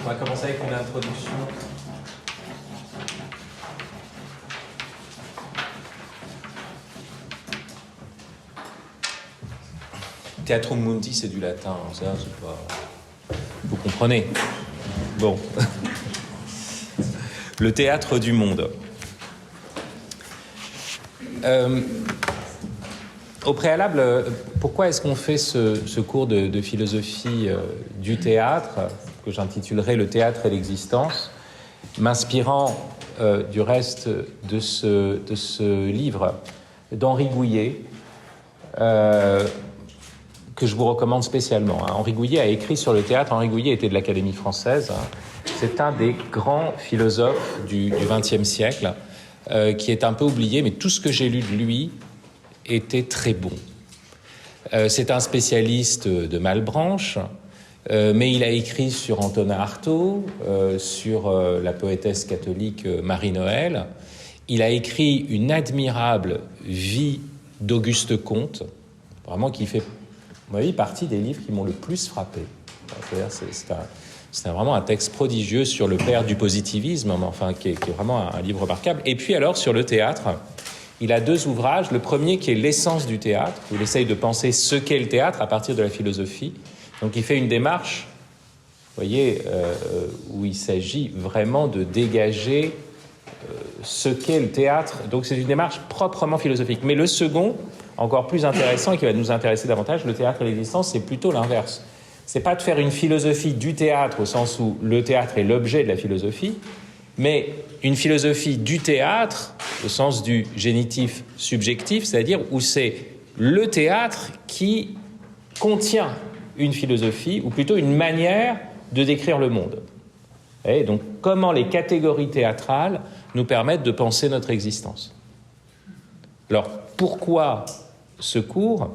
On va commencer avec une introduction. Theatrum Mundi, c'est du latin, ça, c'est pas... Vous comprenez? Bon. Le théâtre du monde. Au préalable, pourquoi est-ce qu'on fait ce cours de philosophie du théâtre, que j'intitulerai « Le théâtre et l'existence », m'inspirant du reste de ce livre d'Henri Gouillet, que je vous recommande spécialement. Henri Gouillet a écrit sur le théâtre. Henri Gouillet était de l'Académie française. C'est un des grands philosophes du XXe siècle, qui est un peu oublié, mais tout ce que j'ai lu de lui était très bon. C'est un spécialiste de Malebranche, mais il a écrit sur Antonin Artaud, sur la poétesse catholique Marie-Noël. Il a écrit une admirable vie d'Auguste Comte, vraiment qui fait, à mon avis, partie des livres qui m'ont le plus frappé. C'est vraiment un texte prodigieux sur le père du positivisme, enfin, qui est vraiment un livre remarquable. Et puis alors, sur le théâtre, il a deux ouvrages. Le premier qui est l'essence du théâtre, où il essaye de penser ce qu'est le théâtre à partir de la philosophie. Donc il fait une démarche, vous voyez, où il s'agit vraiment de dégager ce qu'est le théâtre. Donc c'est une démarche proprement philosophique. Mais le second, encore plus intéressant et qui va nous intéresser davantage, le théâtre et l'existence, c'est plutôt l'inverse. C'est pas de faire une philosophie du théâtre au sens où le théâtre est l'objet de la philosophie, mais une philosophie du théâtre au sens du génitif subjectif, c'est-à-dire où c'est le théâtre qui contient une philosophie, ou plutôt une manière de décrire le monde. Et donc, comment les catégories théâtrales nous permettent de penser notre existence. Alors, pourquoi ce cours?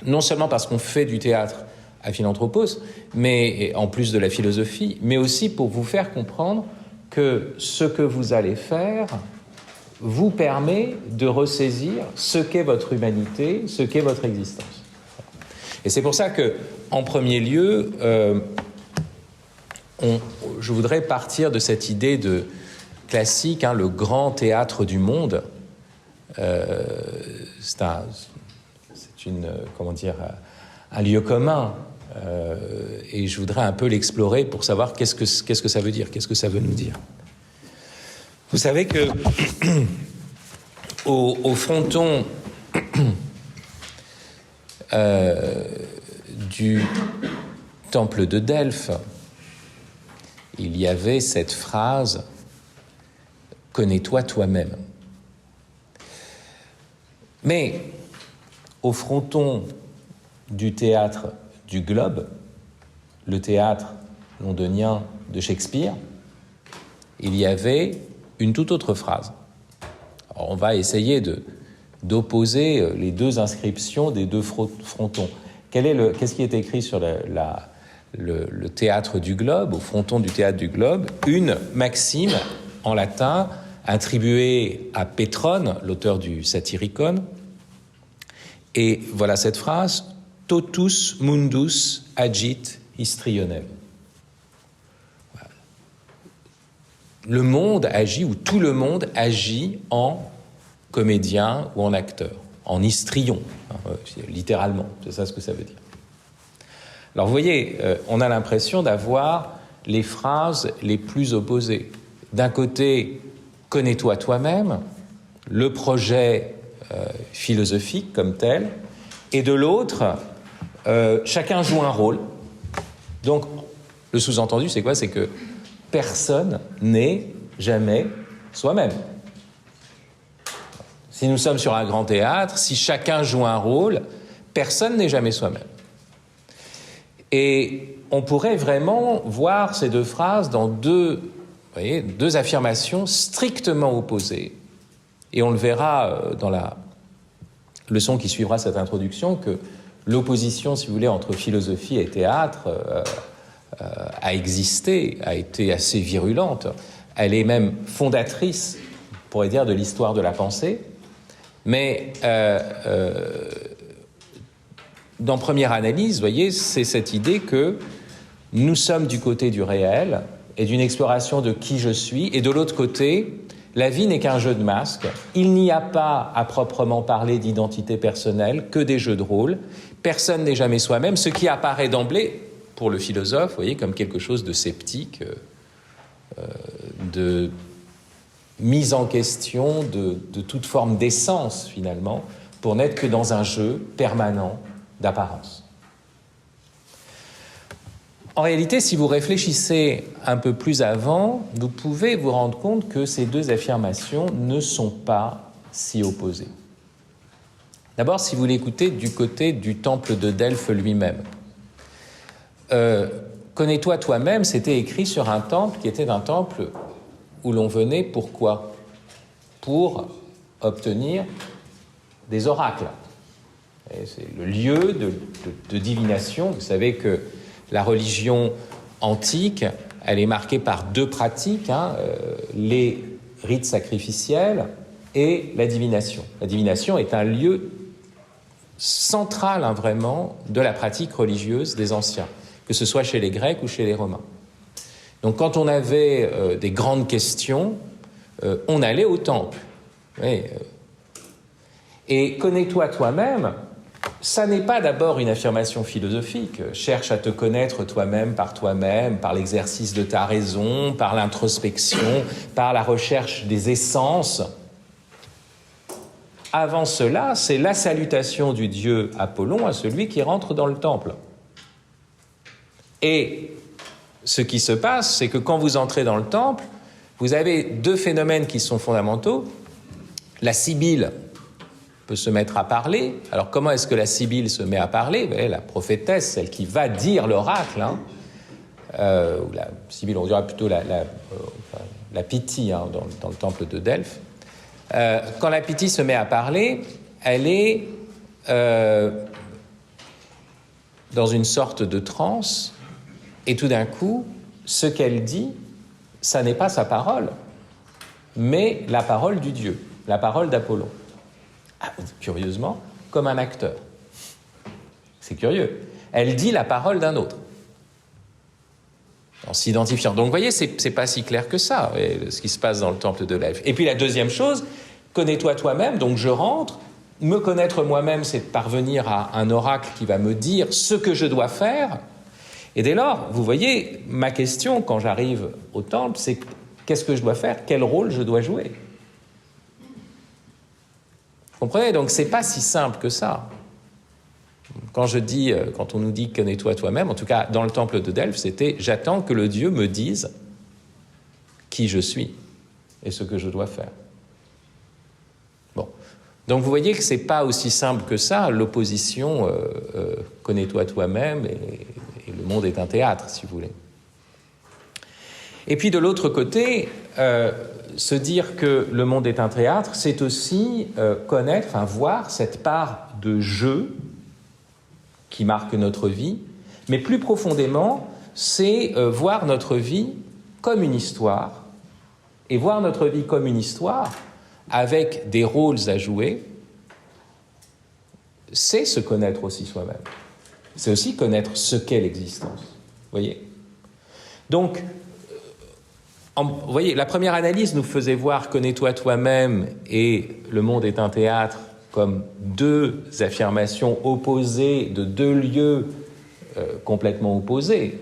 Non seulement parce qu'on fait du théâtre à Philanthropos, mais en plus de la philosophie, mais aussi pour vous faire comprendre que ce que vous allez faire vous permet de ressaisir ce qu'est votre humanité, ce qu'est votre existence. Et c'est pour ça que, en premier lieu, je voudrais partir de cette idée de classique, le grand théâtre du monde. C'est un lieu commun. Et je voudrais un peu l'explorer pour savoir qu'est-ce que ça veut dire, qu'est-ce que ça veut nous dire. Vous savez que au fronton du temple de Delphes, il y avait cette phrase « Connais-toi toi-même ». Mais au fronton du théâtre du Globe, le théâtre londonien de Shakespeare, il y avait une toute autre phrase. Alors on va essayer d'opposer les deux inscriptions des deux frontons. Qu'est-ce qui est écrit sur le théâtre du Globe, au fronton du théâtre du Globe? Une maxime en latin attribuée à Pétrone, l'auteur du Satyricon. Et voilà cette phrase: Totus mundus agit histrionem. Le monde agit, ou tout le monde agit en comédien ou en acteur, en histrion, littéralement, c'est ça ce que ça veut dire. Alors vous voyez, on a l'impression d'avoir les phrases les plus opposées. D'un côté, connais-toi toi-même, le projet philosophique comme tel, et de l'autre, chacun joue un rôle. Donc, le sous-entendu, c'est quoi? C'est que personne n'est jamais soi-même. Si nous sommes sur un grand théâtre, si chacun joue un rôle, personne n'est jamais soi-même. Et on pourrait vraiment voir ces deux phrases dans deux affirmations strictement opposées. Et on le verra dans la leçon qui suivra cette introduction, que l'opposition, si vous voulez, entre philosophie et théâtre a existé, a été assez virulente. Elle est même fondatrice, on pourrait dire, de l'histoire de la pensée. Mais dans première analyse, vous voyez, c'est cette idée que nous sommes du côté du réel et d'une exploration de qui je suis, et de l'autre côté, la vie n'est qu'un jeu de masques. Il n'y a pas, à proprement parler, d'identité personnelle, que des jeux de rôle. Personne n'est jamais soi-même, ce qui apparaît d'emblée, pour le philosophe, vous voyez, comme quelque chose de sceptique, de mise en question de toute forme d'essence, finalement, pour n'être que dans un jeu permanent d'apparence. En réalité, si vous réfléchissez un peu plus avant, vous pouvez vous rendre compte que ces deux affirmations ne sont pas si opposées. D'abord, si vous l'écoutez du côté du temple de Delphes lui-même. Connais-toi toi-même, c'était écrit sur un temple qui était un temple où l'on venait pourquoi ? Pour obtenir des oracles. Et c'est le lieu de divination. Vous savez que la religion antique, elle est marquée par deux pratiques, les rites sacrificiels et la divination. La divination est un lieu central, vraiment, de la pratique religieuse des anciens, que ce soit chez les Grecs ou chez les Romains. Donc quand on avait des grandes questions, on allait au temple. Oui, et connais-toi toi-même, ça n'est pas d'abord une affirmation philosophique. Cherche à te connaître toi-même, par l'exercice de ta raison, par l'introspection, par la recherche des essences. Avant cela, c'est la salutation du dieu Apollon à celui qui rentre dans le temple. Et ce qui se passe, c'est que quand vous entrez dans le temple, vous avez deux phénomènes qui sont fondamentaux. La sibylle peut se mettre à parler. Alors comment est-ce que la sibylle se met à parler ? La prophétesse, celle qui va dire l'oracle, ou la sibylle, on dira plutôt la Pythie dans le temple de Delphes. Quand la Pythie se met à parler, elle est dans une sorte de transe, et tout d'un coup, ce qu'elle dit, ça n'est pas sa parole, mais la parole du dieu, la parole d'Apollon. Curieusement, comme un acteur. C'est curieux. Elle dit la parole d'un autre, en s'identifiant. Donc, vous voyez, c'est pas si clair que ça, ce qui se passe dans le temple de Delphes. Et puis, la deuxième chose, connais-toi toi-même. Donc, je rentre. Me connaître moi-même, c'est de parvenir à un oracle qui va me dire ce que je dois faire. Et dès lors, vous voyez, ma question, quand j'arrive au temple, c'est qu'est-ce que je dois faire ? Quel rôle je dois jouer ? Vous comprenez ? Donc, c'est pas si simple que ça. Quand on nous dit « connais-toi toi-même », en tout cas, dans le temple de Delphes, c'était « j'attends que le Dieu me dise qui je suis et ce que je dois faire ». Bon. Donc, vous voyez que c'est pas aussi simple que ça, l'opposition connais-toi toi-même et le monde est un théâtre, si vous voulez. Et puis, de l'autre côté, se dire que le monde est un théâtre, c'est aussi voir cette part de jeu qui marque notre vie, mais plus profondément, c'est voir notre vie comme une histoire, et voir notre vie comme une histoire, avec des rôles à jouer, c'est se connaître aussi soi-même. C'est aussi connaître ce qu'est l'existence. Vous voyez ? Donc, vous voyez, la première analyse nous faisait voir « connais-toi toi-même » et « le monde est un théâtre » comme deux affirmations opposées de deux lieux complètement opposés.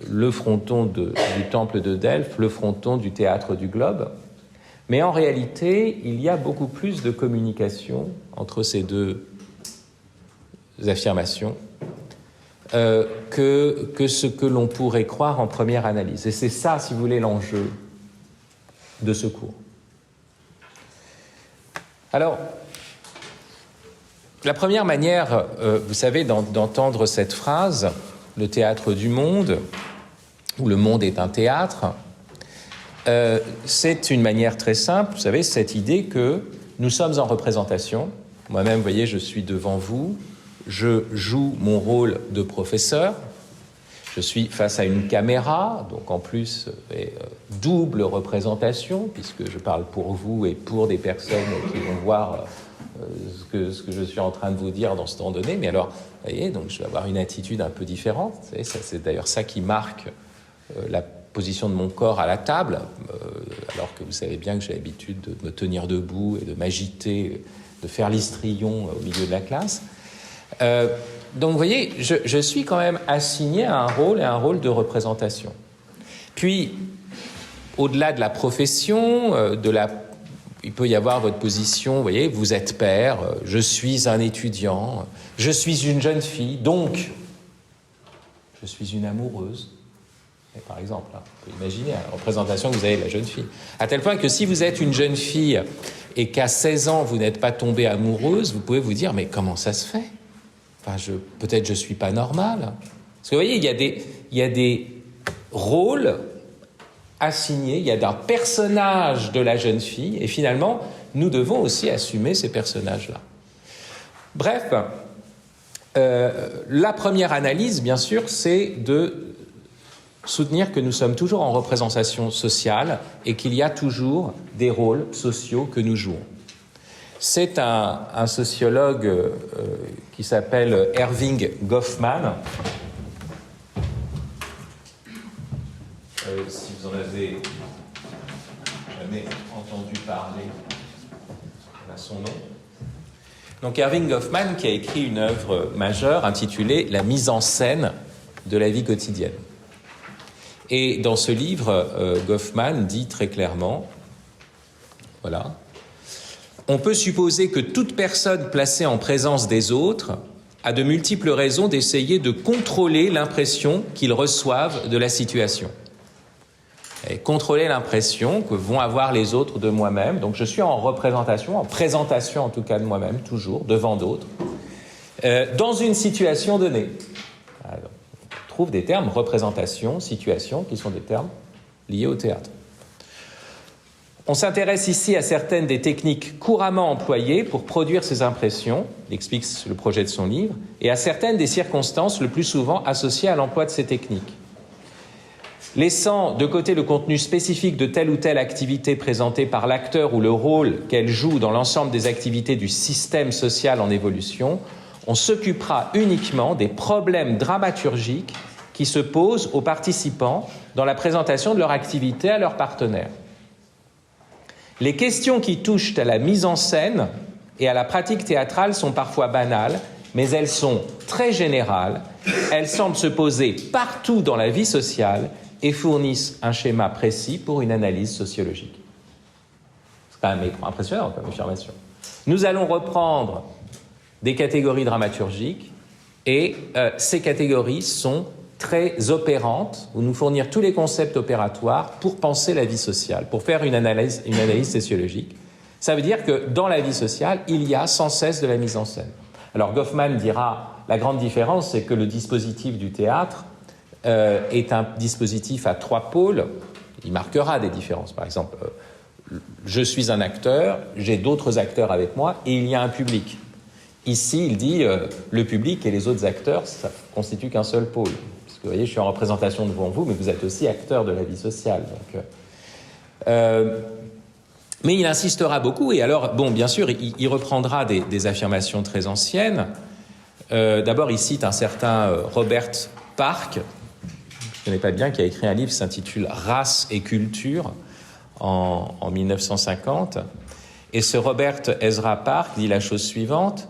Le fronton du temple de Delphes, le fronton du théâtre du Globe. Mais en réalité, il y a beaucoup plus de communication entre ces deux affirmations que ce que l'on pourrait croire en première analyse. Et c'est ça, si vous voulez, l'enjeu de ce cours. Alors, la première manière, vous savez, d'entendre cette phrase, le théâtre du monde, où le monde est un théâtre, c'est une manière très simple, vous savez, cette idée que nous sommes en représentation. Moi-même, vous voyez, je suis devant vous, je joue mon rôle de professeur, je suis face à une caméra, donc en plus, double représentation, puisque je parle pour vous et pour des personnes qui vont voir ce que je suis en train de vous dire dans ce temps donné, mais alors, vous voyez, donc je vais avoir une attitude un peu différente. Vous savez, c'est d'ailleurs ça qui marque la position de mon corps à la table, alors que vous savez bien que j'ai l'habitude de me tenir debout et de m'agiter, de faire l'histrion au milieu de la classe. Donc vous voyez, je suis quand même assigné à un rôle et à un rôle de représentation. Puis, au-delà de la profession, il peut y avoir votre position, vous voyez, vous êtes père, je suis un étudiant, je suis une jeune fille, donc je suis une amoureuse. Et par exemple, là, on peut imaginer la représentation que vous avez de la jeune fille. À tel point que si vous êtes une jeune fille et qu'à 16 ans, vous n'êtes pas tombée amoureuse, vous pouvez vous dire, mais comment ça se fait ? Enfin, peut-être je ne suis pas normale. Parce que vous voyez, il y a des rôles assignés, il y a un personnage de la jeune fille, et finalement, nous devons aussi assumer ces personnages-là. Bref, la première analyse, bien sûr, c'est de soutenir que nous sommes toujours en représentation sociale et qu'il y a toujours des rôles sociaux que nous jouons. C'est un sociologue qui s'appelle Erving Goffman. Si vous en avez jamais entendu parler, voilà son nom. Donc Erving Goffman qui a écrit une œuvre majeure intitulée « La mise en scène de la vie quotidienne ». Et dans ce livre, Goffman dit très clairement, voilà, on peut supposer que toute personne placée en présence des autres a de multiples raisons d'essayer de contrôler l'impression qu'ils reçoivent de la situation. Et contrôler l'impression que vont avoir les autres de moi-même. Donc je suis en représentation, en présentation en tout cas de moi-même, toujours, devant d'autres, dans une situation donnée. Alors, on trouve des termes représentation, situation, qui sont des termes liés au théâtre. On s'intéresse ici à certaines des techniques couramment employées pour produire ces impressions, il explique le projet de son livre, et à certaines des circonstances le plus souvent associées à l'emploi de ces techniques. Laissant de côté le contenu spécifique de telle ou telle activité présentée par l'acteur ou le rôle qu'elle joue dans l'ensemble des activités du système social en évolution, on s'occupera uniquement des problèmes dramaturgiques qui se posent aux participants dans la présentation de leur activité à leurs partenaires. Les questions qui touchent à la mise en scène et à la pratique théâtrale sont parfois banales, mais elles sont très générales, elles semblent se poser partout dans la vie sociale et fournissent un schéma précis pour une analyse sociologique. C'est quand même impressionnant comme affirmation. Nous allons reprendre des catégories dramaturgiques et ces catégories sont très opérantes, ou nous fournir tous les concepts opératoires pour penser la vie sociale, pour faire une analyse sociologique. Ça veut dire que dans la vie sociale, il y a sans cesse de la mise en scène. Alors Goffman dira, la grande différence, c'est que le dispositif du théâtre est un dispositif à 3 pôles. Il marquera des différences. Par exemple, je suis un acteur, j'ai d'autres acteurs avec moi, et il y a un public. Ici, il dit, le public et les autres acteurs, ça ne constitue qu'un seul pôle. Parce que vous voyez, je suis en représentation devant vous, mais vous êtes aussi acteur de la vie sociale. Donc, mais il insistera beaucoup, et alors, bon, bien sûr, il reprendra des affirmations très anciennes. D'abord, il cite un certain Robert Park, je ne connais pas bien, qui a écrit un livre qui s'intitule « Race et culture » en 1950. Et ce Robert Ezra Park dit la chose suivante,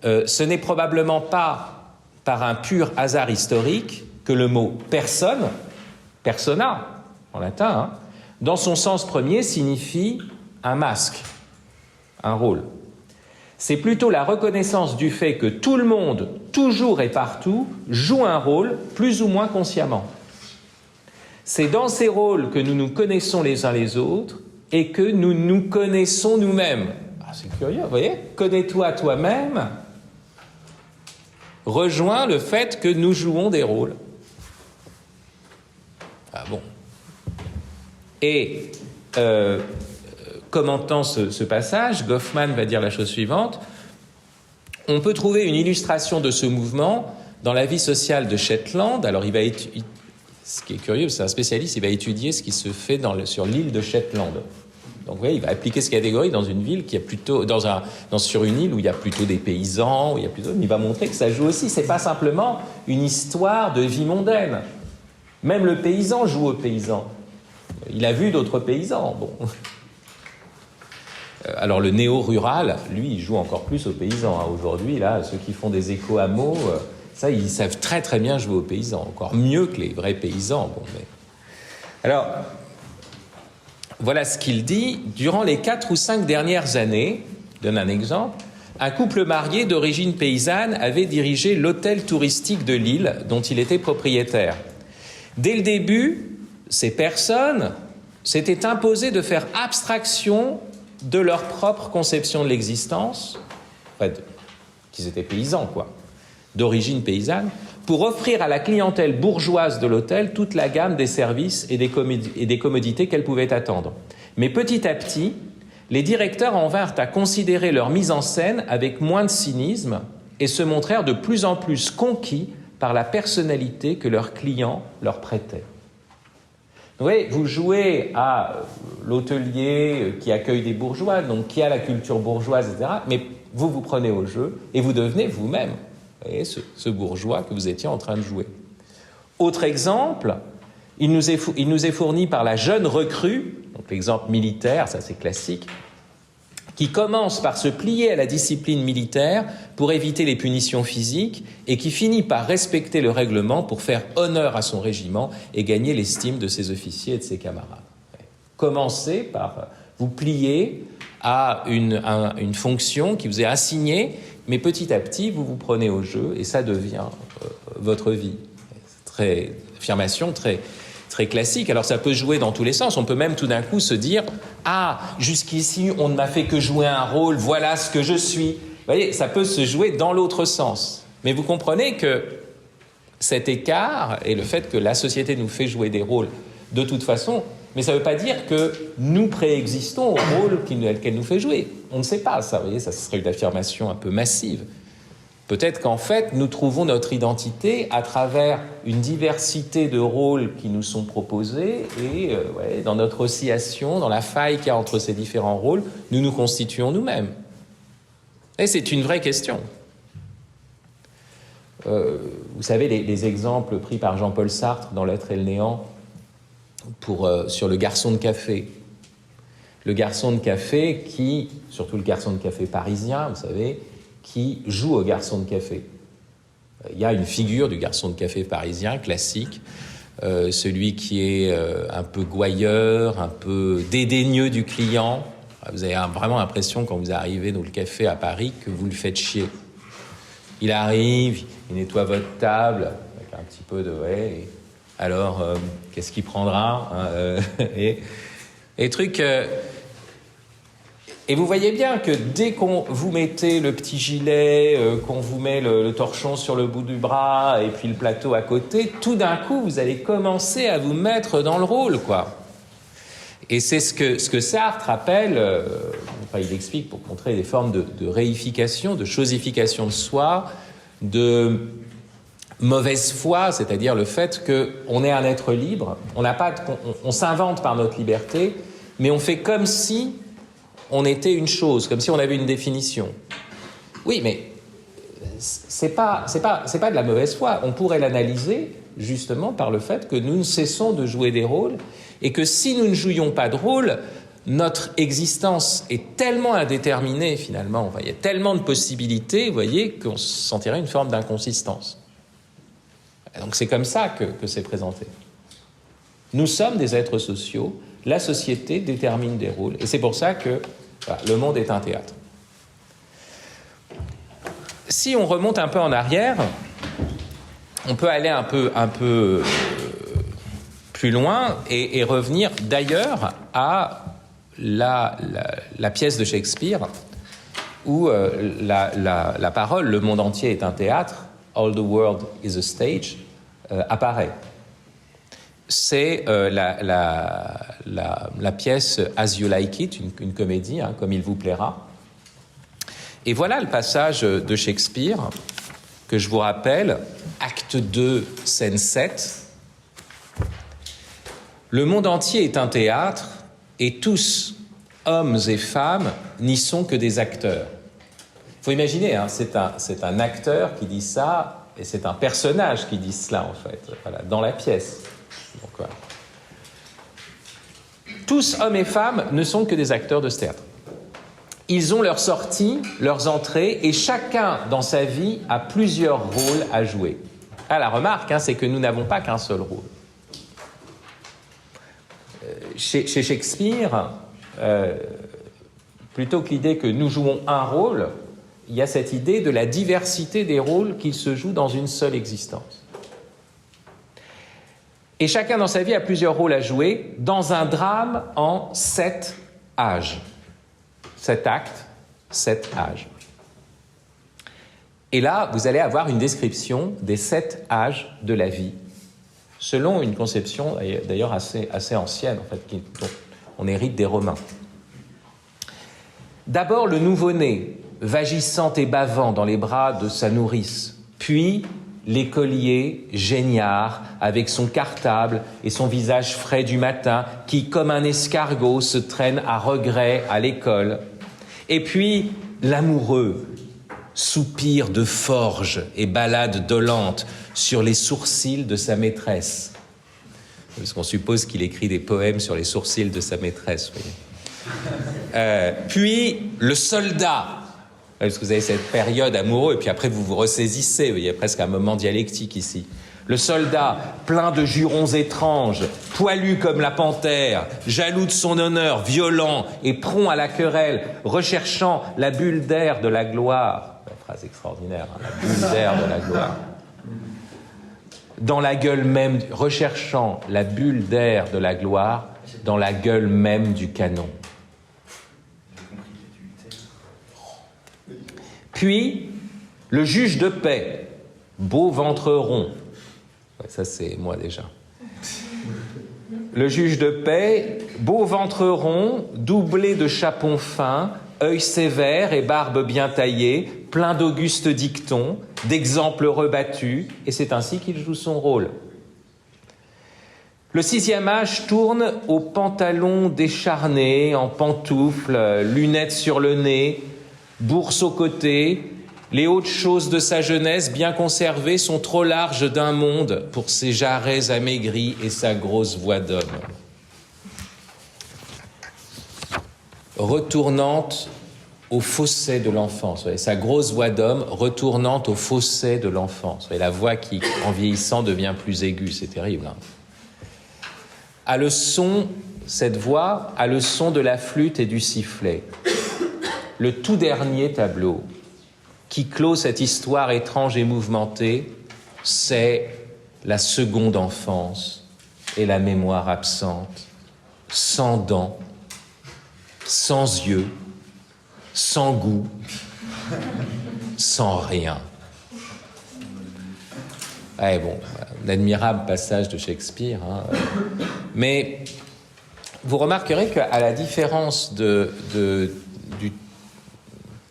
ce n'est probablement pas par un pur hasard historique que le mot « personne », persona, en latin, hein, dans son sens premier, signifie un masque, un rôle. C'est plutôt la reconnaissance du fait que tout le monde, toujours et partout, joue un rôle, plus ou moins consciemment. C'est dans ces rôles que nous nous connaissons les uns les autres et que nous nous connaissons nous-mêmes. Ah, c'est curieux, vous voyez ? Connais-toi toi-même rejoint le fait que nous jouons des rôles. Ah bon. Et commentant ce passage, Goffman va dire la chose suivante. On peut trouver une illustration de ce mouvement dans la vie sociale de Shetland. Alors, ce qui est curieux, c'est un spécialiste, il va étudier ce qui se fait sur l'île de Shetland. Donc vous voyez, il va appliquer cette catégorie dans une ville qui a plutôt, sur une île où il y a plutôt des paysans, où il y a plutôt, mais il va montrer que ça joue aussi. C'est pas simplement une histoire de vie mondaine. Même le paysan joue au paysan. Il a vu d'autres paysans. Bon. Alors le néo-rural, lui, il joue encore plus aux paysans. Aujourd'hui, là, ceux qui font des éco-hameaux, ça, ils savent très très bien jouer aux paysans, encore mieux que les vrais paysans. Bon, mais... Alors, voilà ce qu'il dit. Durant les 4 ou 5 dernières années, je donne un exemple, un couple marié d'origine paysanne avait dirigé l'hôtel touristique de l'île dont il était propriétaire. Dès le début, ces personnes s'étaient imposées de faire abstraction de leur propre conception de l'existence, enfin, qu'ils étaient paysans, quoi, d'origine paysanne, pour offrir à la clientèle bourgeoise de l'hôtel toute la gamme des services et des commodités qu'elle pouvait attendre. Mais petit à petit, les directeurs en vinrent à considérer leur mise en scène avec moins de cynisme et se montrèrent de plus en plus conquis par la personnalité que leurs clients leur prêtaient. Vous voyez, vous jouez à l'hôtelier qui accueille des bourgeois, donc qui a la culture bourgeoise, etc., mais vous vous prenez au jeu et vous devenez vous-même, vous voyez, ce bourgeois que vous étiez en train de jouer. Autre exemple, il nous est fourni par la jeune recrue, donc l'exemple militaire, ça c'est classique, qui commence par se plier à la discipline militaire pour éviter les punitions physiques et qui finit par respecter le règlement pour faire honneur à son régiment et gagner l'estime de ses officiers et de ses camarades. Commencez par vous plier à une fonction qui vous est assignée, mais petit à petit, vous vous prenez au jeu et ça devient votre vie. C'est affirmation très classique. Alors ça peut jouer dans tous les sens. On peut même tout d'un coup se dire « Ah, jusqu'ici, on ne m'a fait que jouer un rôle, voilà ce que je suis. » Vous voyez, ça peut se jouer dans l'autre sens. Mais vous comprenez que cet écart et le fait que la société nous fait jouer des rôles de toute façon, mais ça ne veut pas dire que nous préexistons au rôle qu'elle nous fait jouer. On ne sait pas ça, vous voyez, ça serait une affirmation un peu massive. Peut-être qu'en fait, nous trouvons notre identité à travers une diversité de rôles qui nous sont proposés et dans notre oscillation, dans la faille qu'il y a entre ces différents rôles, nous nous constituons nous-mêmes. Et c'est une vraie question. Vous savez, les exemples pris par Jean-Paul Sartre dans L'être et le néant sur le garçon de café. Le garçon de café qui, surtout le garçon de café parisien, vous savez, qui joue au garçon de café. Il y a une figure du garçon de café parisien, classique, celui qui est un peu gouailleur, un peu dédaigneux du client. Vous avez vraiment l'impression, quand vous arrivez dans le café à Paris, que vous le faites chier. Il arrive, il nettoie votre table, avec un petit peu de... Ouais, alors, qu'est-ce qu'il prendra et truc... Et vous voyez bien que dès qu'on vous mettez le petit gilet, qu'on vous met le torchon sur le bout du bras et puis le plateau à côté, tout d'un coup, vous allez commencer à vous mettre dans le rôle, quoi. Et c'est ce que Sartre appelle, il explique pour montrer des formes de réification, de chosification de soi, de mauvaise foi, c'est-à-dire le fait qu'on est un être libre, on s'invente par notre liberté, mais on fait comme si on était une chose, comme si on avait une définition. Oui, mais c'est pas de la mauvaise foi. On pourrait l'analyser justement par le fait que nous ne cessons de jouer des rôles et que si nous ne jouions pas de rôle, notre existence est tellement indéterminée finalement, enfin, il y a tellement de possibilités, vous voyez, qu'on sentirait une forme d'inconsistance. Donc c'est comme ça que c'est présenté. Nous sommes des êtres sociaux, la société détermine des rôles, et c'est pour ça que le monde est un théâtre. Si on remonte un peu en arrière, on peut aller un peu plus loin et revenir d'ailleurs à la pièce de Shakespeare où la parole « le monde entier est un théâtre »,« all the world is a stage » apparaît. C'est la pièce « As You Like It », une comédie, comme il vous plaira. Et voilà le passage de Shakespeare que je vous rappelle, acte 2, scène 7. « Le monde entier est un théâtre, et tous, hommes et femmes n'y sont que des acteurs. Il faut imaginer, hein, c'est un acteur qui dit ça, et c'est un personnage qui dit cela, en fait, voilà, dans la pièce. Donc, voilà. Tous, hommes et femmes, ne sont que des acteurs de ce théâtre. Ils ont leurs sorties, leurs entrées, et chacun, dans sa vie, a plusieurs rôles à jouer. Ah, la remarque, hein, c'est que nous n'avons pas qu'un seul rôle. Chez Shakespeare, plutôt que l'idée que nous jouons un rôle, il y a cette idée de la diversité des rôles qui se jouent dans une seule existence. Et chacun dans sa vie a plusieurs rôles à jouer dans un drame en 7 âges. 7 actes, 7 âges. Et là, vous allez avoir une description des 7 âges de la vie, selon une conception d'ailleurs assez ancienne, en fait, dont on hérite des Romains. D'abord, le nouveau-né, vagissant et bavant dans les bras de sa nourrice, puis l'écolier géniard avec son cartable et son visage frais du matin qui, comme un escargot, se traîne à regret à l'école. Et puis l'amoureux, soupir de forge et ballade dolente sur les sourcils de sa maîtresse. Parce qu'on suppose qu'il écrit des poèmes sur les sourcils de sa maîtresse. Puis le soldat, parce que vous avez cette période amoureuse, et puis après vous vous ressaisissez, il y a presque un moment dialectique ici. Le soldat, plein de jurons étranges, poilu comme la panthère, jaloux de son honneur, violent et prompt à la querelle, recherchant la bulle d'air de la gloire. La phrase extraordinaire, hein, la bulle d'air de la gloire. Dans la gueule même, recherchant la bulle d'air de la gloire, dans la gueule même du canon. Puis, le juge de paix, beau ventre rond. Ouais, ça, c'est moi déjà. Le juge de paix, beau ventre rond, doublé de chapon fin, œil sévère et barbe bien taillée, plein d'augustes dictons, d'exemples rebattus, et c'est ainsi qu'il joue son rôle. Le 6e âge tourne au pantalon décharné, en pantoufles, lunettes sur le nez, bourse au côté. Les hautes choses de sa jeunesse, bien conservées, sont trop larges d'un monde pour ses jarrets amaigris et sa grosse voix d'homme. Retournante au fossé de l'enfance, sa grosse voix d'homme retournante au fossé de l'enfance. La voix qui, en vieillissant, devient plus aiguë, c'est terrible. Hein. À le son, cette voix, a le son de la flûte et du sifflet. Le tout dernier tableau qui clôt cette histoire étrange et mouvementée, c'est la seconde enfance et la mémoire absente, sans dents, sans yeux, sans goût, sans rien. Ouais, bon, un admirable passage de Shakespeare, hein. Mais vous remarquerez qu'à la différence de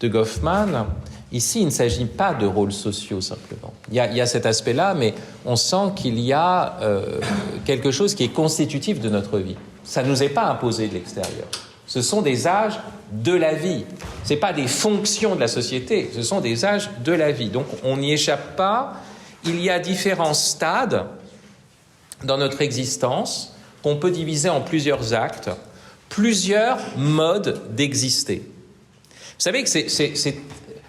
Goffman, ici, il ne s'agit pas de rôles sociaux simplement. Il y a cet aspect-là, mais on sent qu'il y a quelque chose qui est constitutif de notre vie. Ça ne nous est pas imposé de l'extérieur. Ce sont des âges de la vie. Ce n'est pas des fonctions de la société, ce sont des âges de la vie. Donc on n'y échappe pas. Il y a différents stades dans notre existence qu'on peut diviser en plusieurs actes, plusieurs modes d'exister. Vous savez que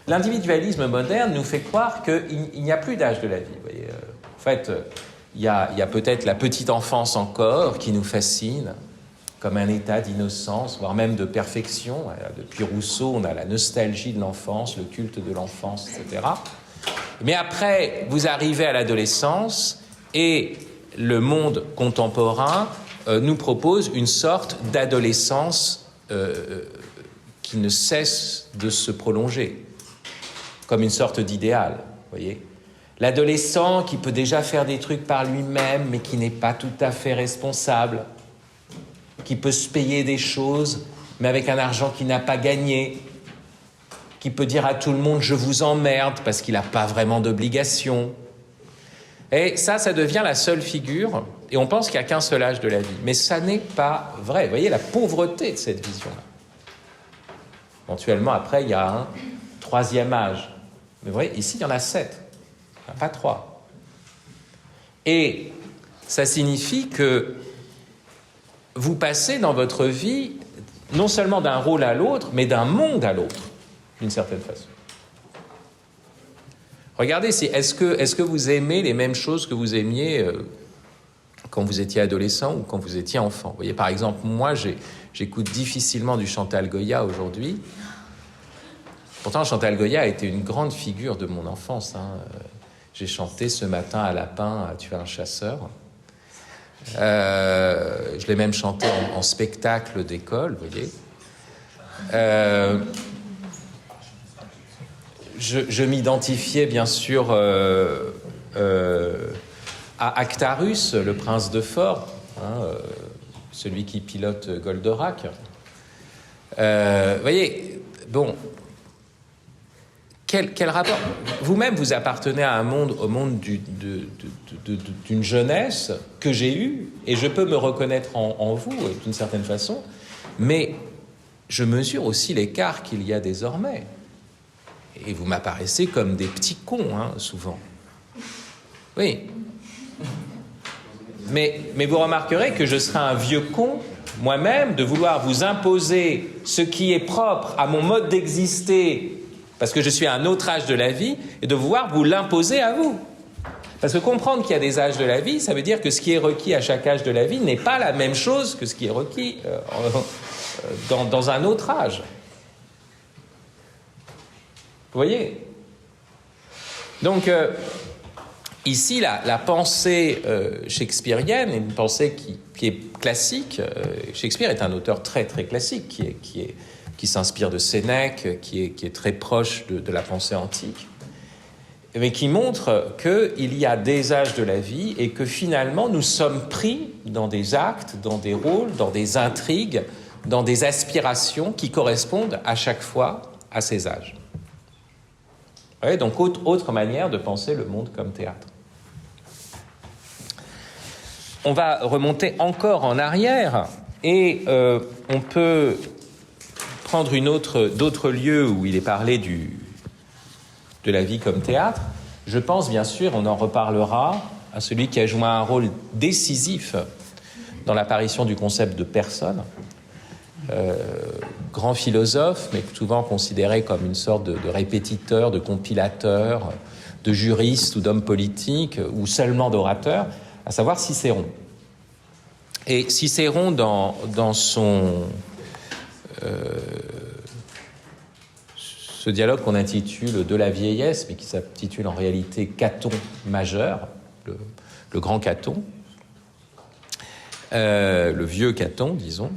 l'individualisme moderne nous fait croire qu'il n'y a plus d'âge de la vie. Vous voyez, en fait, il y a peut-être la petite enfance encore qui nous fascine, comme un état d'innocence, voire même de perfection. Depuis Rousseau, on a la nostalgie de l'enfance, le culte de l'enfance, etc. Mais après, vous arrivez à l'adolescence et le monde contemporain nous propose une sorte d'adolescence qui ne cesse de se prolonger, comme une sorte d'idéal, voyez. L'adolescent qui peut déjà faire des trucs par lui-même, mais qui n'est pas tout à fait responsable, qui peut se payer des choses, mais avec un argent qu'il n'a pas gagné, qui peut dire à tout le monde « je vous emmerde » parce qu'il n'a pas vraiment d'obligation. Et ça devient la seule figure, et on pense qu'il n'y a qu'un seul âge de la vie. Mais ça n'est pas vrai. Vous voyez la pauvreté de cette vision-là. Éventuellement, après, il y a un troisième âge. Mais vous voyez, ici, il y en a 7, pas 3. Et ça signifie que vous passez dans votre vie non seulement d'un rôle à l'autre, mais d'un monde à l'autre, d'une certaine façon. Regardez, est-ce que vous aimez les mêmes choses que vous aimiez quand vous étiez adolescent ou quand vous étiez enfant? Vous voyez, par exemple, moi, j'écoute difficilement du Chantal Goya aujourd'hui. Pourtant, Chantal Goya a été une grande figure de mon enfance. J'ai chanté Ce matin un lapin a tué un chasseur. Je l'ai même chanté en spectacle d'école, vous voyez. Je m'identifiais bien sûr à Actarus, le prince de Fort, celui qui pilote Goldorak. Vous voyez, bon, quel rapport? Vous-même, vous appartenez à un monde, au monde d'une jeunesse que j'ai eue, et je peux me reconnaître en vous, d'une certaine façon, mais je mesure aussi l'écart qu'il y a désormais. Et vous m'apparaissez comme des petits cons, souvent. Oui. Mais vous remarquerez que je serai un vieux con, moi-même, de vouloir vous imposer ce qui est propre à mon mode d'exister, parce que je suis à un autre âge de la vie, et de vouloir vous l'imposer à vous. Parce que comprendre qu'il y a des âges de la vie, ça veut dire que ce qui est requis à chaque âge de la vie n'est pas la même chose que ce qui est requis dans un autre âge. Vous voyez? Donc, ici, la pensée shakespearienne est une pensée qui est classique. Shakespeare est un auteur très, très classique, qui s'inspire de Sénèque, qui est très proche de la pensée antique, mais qui montre qu'il y a des âges de la vie et que finalement, nous sommes pris dans des actes, dans des rôles, dans des intrigues, dans des aspirations qui correspondent à chaque fois à ces âges. Vous voyez, donc, autre manière de penser le monde comme théâtre. On va remonter encore en arrière et on peut prendre d'autres lieux où il est parlé de la vie comme théâtre. Je pense, bien sûr, on en reparlera, à celui qui a joué un rôle décisif dans l'apparition du concept de personne. Grand philosophe, mais souvent considéré comme une sorte de répétiteur, de compilateur, de juriste ou d'homme politique, ou seulement d'orateur, à savoir Cicéron. Et Cicéron, dans son... ce dialogue qu'on intitule « De la vieillesse », mais qui s'intitule en réalité « Caton majeur », le grand Caton, le vieux Caton, disons,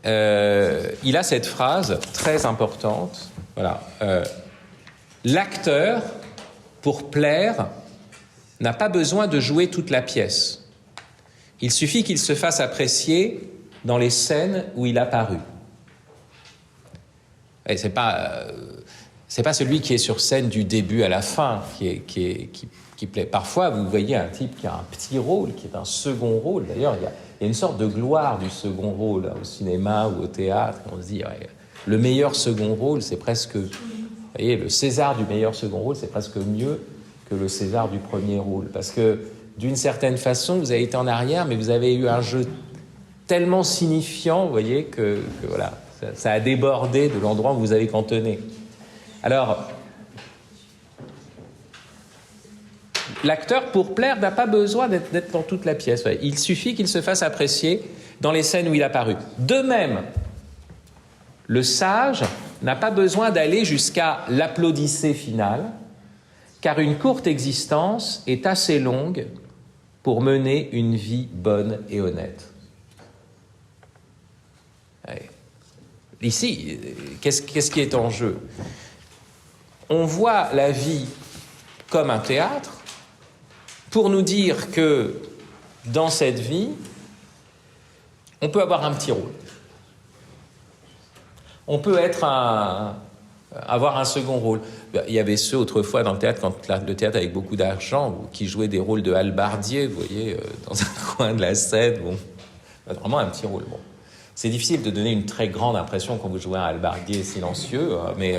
il a cette phrase très importante, voilà, l'acteur, pour plaire, n'a pas besoin de jouer toute la pièce. Il suffit qu'il se fasse apprécier dans les scènes où il a paru. Et c'est pas celui qui est sur scène du début à la fin qui plaît. Parfois, vous voyez un type qui a un petit rôle, qui est un second rôle. D'ailleurs, il y a une sorte de gloire du second rôle au cinéma ou au théâtre. On se dit, ouais, le meilleur second rôle, c'est presque... Vous voyez, le César du meilleur second rôle, c'est presque mieux que le César du premier rôle. Parce que, d'une certaine façon, vous avez été en arrière, mais vous avez eu un jeu tellement signifiant, vous voyez, que voilà, ça a débordé de l'endroit où vous avez cantonné. Alors, l'acteur, pour plaire, n'a pas besoin d'être dans toute la pièce. Ouais. Il suffit qu'il se fasse apprécier dans les scènes où il a paru. De même, le sage n'a pas besoin d'aller jusqu'à l'applaudissé final, car une courte existence est assez longue pour mener une vie bonne et honnête. Ouais. Ici, qu'est-ce qui est en jeu? On voit la vie comme un théâtre pour nous dire que dans cette vie, on peut avoir un petit rôle. On peut avoir un second rôle. Il y avait ceux autrefois dans le théâtre, quand le théâtre avec beaucoup d'argent, qui jouaient des rôles de hallebardier, vous voyez, dans un coin de la scène, bon, vraiment un petit rôle. Bon. C'est difficile de donner une très grande impression quand vous jouez un hallebardier silencieux, mais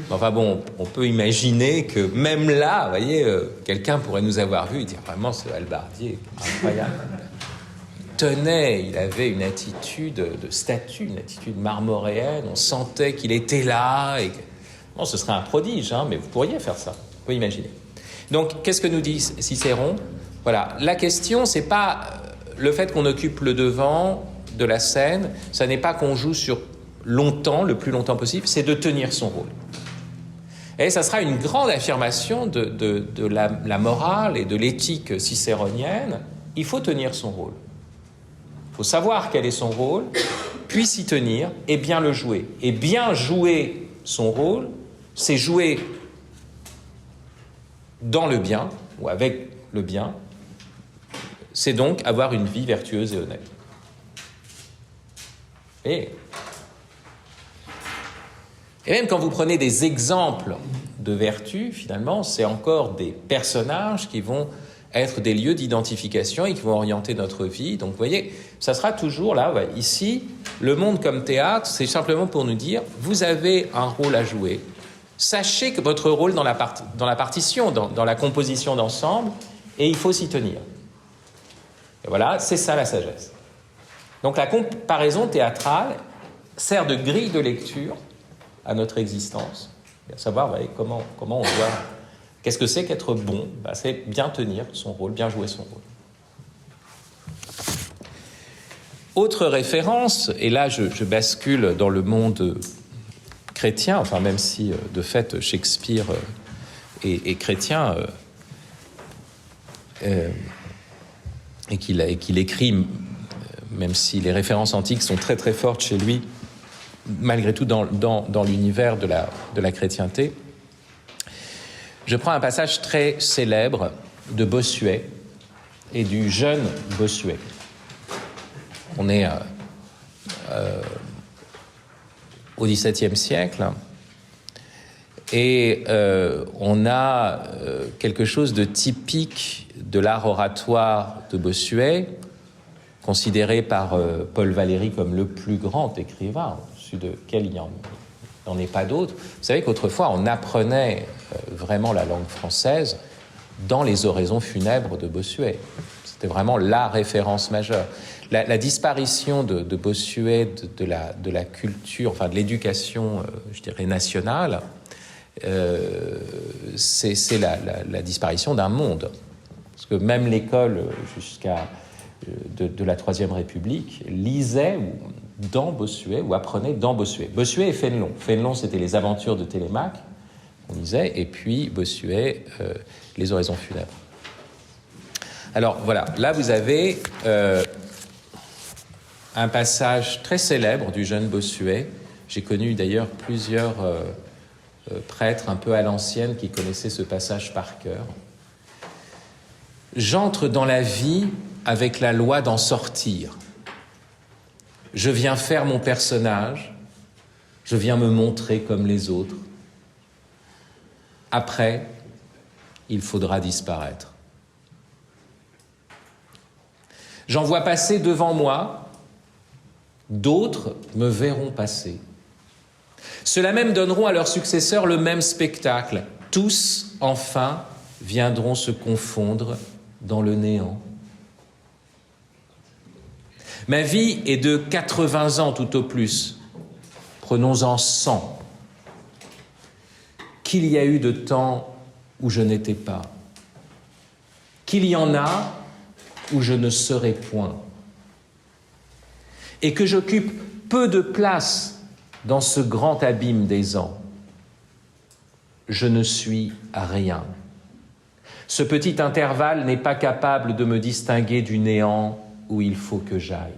enfin bon, on peut imaginer que même là, vous voyez, quelqu'un pourrait nous avoir vu et dire vraiment ce hallebardier incroyable. Il avait une attitude de statue, une attitude marmoréenne, on sentait qu'il était là. Et... Bon, ce serait un prodige, mais vous pourriez faire ça, vous pouvez imaginer. Donc, qu'est-ce que nous dit Cicéron? Voilà, la question, c'est pas le fait qu'on occupe le devant de la scène, ça n'est pas qu'on joue sur longtemps, le plus longtemps possible, c'est de tenir son rôle. Et ça sera une grande affirmation de la morale et de l'éthique cicéronienne. Il faut tenir son rôle. Il faut savoir quel est son rôle, puis s'y tenir et bien le jouer. Et bien jouer son rôle, c'est jouer dans le bien, ou avec le bien, c'est donc avoir une vie vertueuse et honnête. Et même quand vous prenez des exemples de vertu, finalement, c'est encore des personnages qui vont être des lieux d'identification et qui vont orienter notre vie. Donc, vous voyez, ça sera toujours là, ici, le monde comme théâtre, c'est simplement pour nous dire, vous avez un rôle à jouer. Sachez que votre rôle dans la partition, dans la composition d'ensemble, et il faut s'y tenir. Et voilà, c'est ça la sagesse. Donc la comparaison théâtrale sert de grille de lecture à notre existence, à savoir comment on doit... Qu'est-ce que c'est qu'être bon? C'est bien tenir son rôle, bien jouer son rôle. Autre référence, et là je bascule dans le monde chrétien, enfin même si de fait Shakespeare est chrétien et qu'il écrit, même si les références antiques sont très très fortes chez lui, malgré tout dans l'univers de la chrétienté. Je prends un passage très célèbre de Bossuet et du jeune Bossuet. On est au XVIIe siècle et on a quelque chose de typique de l'art oratoire de Bossuet, considéré par Paul Valéry comme le plus grand écrivain, au-dessus de quel il n'en est pas d'autre. Vous savez qu'autrefois, on apprenait vraiment la langue française dans les oraisons funèbres de Bossuet. C'était vraiment la référence majeure. La disparition de Bossuet de la culture, enfin de l'éducation, je dirais, nationale, c'est la disparition d'un monde. Parce que même l'école, jusqu'à de la Troisième République, lisait dans Bossuet, ou apprenait dans Bossuet. Bossuet et Fénelon. Fénelon, c'était les aventures de Télémaque, on lisait, et puis Bossuet, les oraisons funèbres. Alors voilà, là vous avez un passage très célèbre du jeune Bossuet. J'ai connu d'ailleurs plusieurs prêtres un peu à l'ancienne qui connaissaient ce passage par cœur. « J'entre dans la vie avec la loi d'en sortir. Je viens faire mon personnage, je viens me montrer comme les autres. Après, il faudra disparaître. J'en vois passer devant moi, d'autres me verront passer. Ceux-là même donneront à leurs successeurs le même spectacle. Tous, enfin, viendront se confondre dans le néant. Ma vie est de 80 ans tout au plus. Prenons-en 100. Qu'il y a eu de temps où je n'étais pas. Qu'il y en a où je ne serai point. Et que j'occupe peu de place dans ce grand abîme des ans. Je ne suis à rien. Ce petit intervalle n'est pas capable de me distinguer du néant où il faut que j'aille.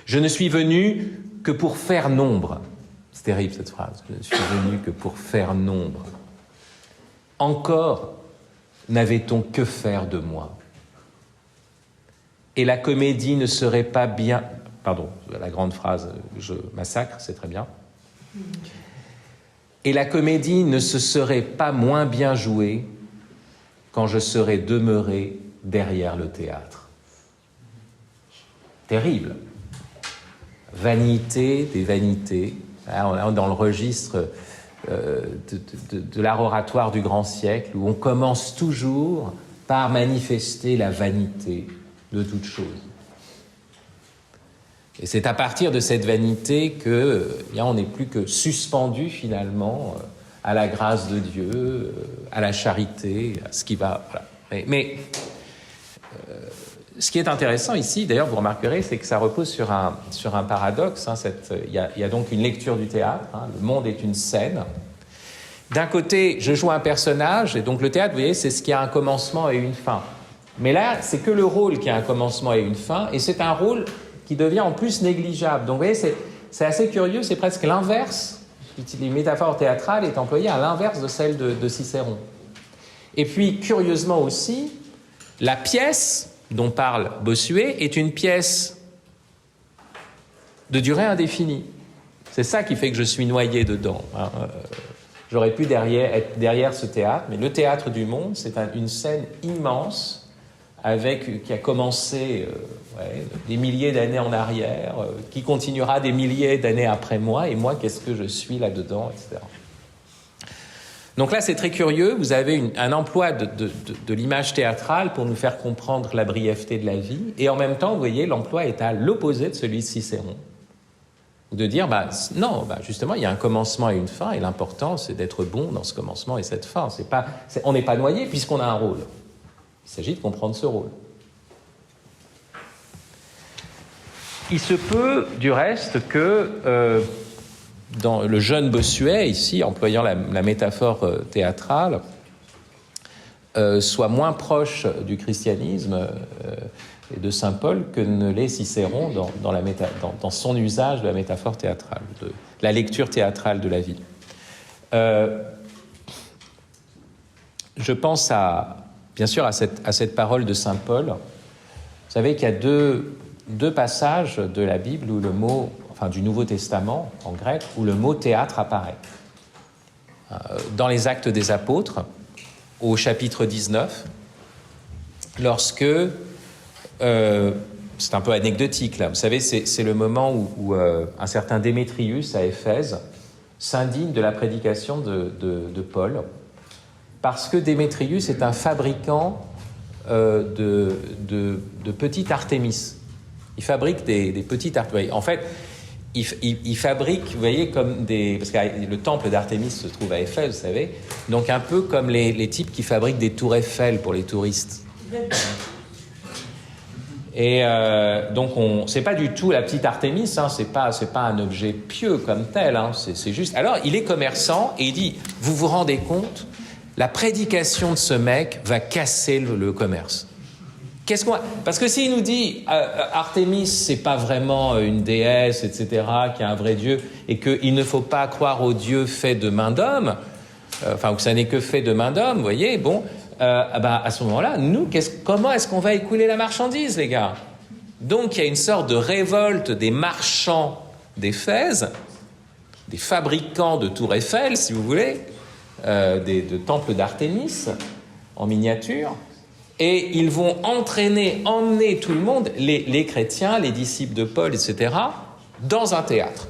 Je ne suis venu que pour faire nombre. C'est terrible cette phrase. Je ne suis venu que pour faire nombre. Encore n'avait-on que faire de moi. Et la comédie ne serait pas bien... Pardon, la grande phrase, je massacre, c'est très bien. Et la comédie ne se serait pas moins bien jouée quand je serais demeuré derrière le théâtre. terrible. Vanité des vanités. On est dans le registre de l'art oratoire du grand siècle, où on commence toujours par manifester la vanité de toute chose. Et c'est à partir de cette vanité qu'on n'est plus que suspendu finalement à la grâce de Dieu, à la charité, à ce qui va... Voilà. Mais ce qui est intéressant ici, d'ailleurs vous remarquerez, c'est que ça repose sur un paradoxe. Il y a donc une lecture du théâtre, le monde est une scène. D'un côté, je joue un personnage, et donc le théâtre, vous voyez, c'est ce qui a un commencement et une fin. Mais là, c'est que le rôle qui a un commencement et une fin, et c'est un rôle qui devient en plus négligeable. Donc vous voyez, c'est assez curieux, c'est presque l'inverse. Les métaphores théâtrales est employée à l'inverse de celle de Cicéron. Et puis, curieusement aussi, la pièce dont parle Bossuet est une pièce de durée indéfinie. C'est ça qui fait que je suis noyé dedans. J'aurais pu être derrière ce théâtre, mais le théâtre du monde, c'est une scène immense qui a commencé des milliers d'années en arrière, qui continuera des milliers d'années après moi, et moi, qu'est-ce que je suis là-dedans, etc. Donc là, c'est très curieux, vous avez un emploi de l'image théâtrale pour nous faire comprendre la brièveté de la vie, et en même temps, vous voyez, l'emploi est à l'opposé de celui de Cicéron. De dire, justement, il y a un commencement et une fin, et l'important, c'est d'être bon dans ce commencement et cette fin. On n'est pas noyé puisqu'on a un rôle. Il s'agit de comprendre ce rôle. Il se peut, du reste, que dans le jeune Bossuet, ici, employant la métaphore théâtrale, soit moins proche du christianisme et de saint Paul que ne l'est Cicéron dans son usage de la métaphore théâtrale, de la lecture théâtrale de la vie. Je pense bien sûr à cette parole de saint Paul. Vous savez qu'il y a deux passages de la Bible où le mot, du Nouveau Testament en grec, où le mot théâtre apparaît. Dans les Actes des Apôtres, au chapitre 19, lorsque c'est un peu anecdotique là, vous savez, c'est le moment où un certain Démétrius à Éphèse s'indigne de la prédication de Paul, parce que Démétrius est un fabricant de petites Artémis. Il fabrique des petites Artémis. En fait, il fabrique, vous voyez, comme parce que le temple d'Artémis se trouve à Éphèse, vous savez, donc un peu comme les types qui fabriquent des tours Eiffel pour les touristes. Et donc, c'est pas du tout la petite Artémis, c'est pas un objet pieux comme tel, c'est juste... Alors, il est commerçant et il dit, vous vous rendez compte, la prédication de ce mec va casser le commerce. Parce que s'il nous dit Artémis, c'est pas vraiment une déesse, etc., qui a un vrai dieu, et qu'il ne faut pas croire au dieu fait de main d'homme, ou que ça n'est que fait de main d'homme, vous voyez, bon, à ce moment-là, nous, comment est-ce qu'on va écouler la marchandise, les gars? Donc, il y a une sorte de révolte des marchands d'Éphèse, des fabricants de tours Eiffel, si vous voulez, de temples d'Artémis en miniature, et ils vont emmener tout le monde, les chrétiens, les disciples de Paul, etc., dans un théâtre.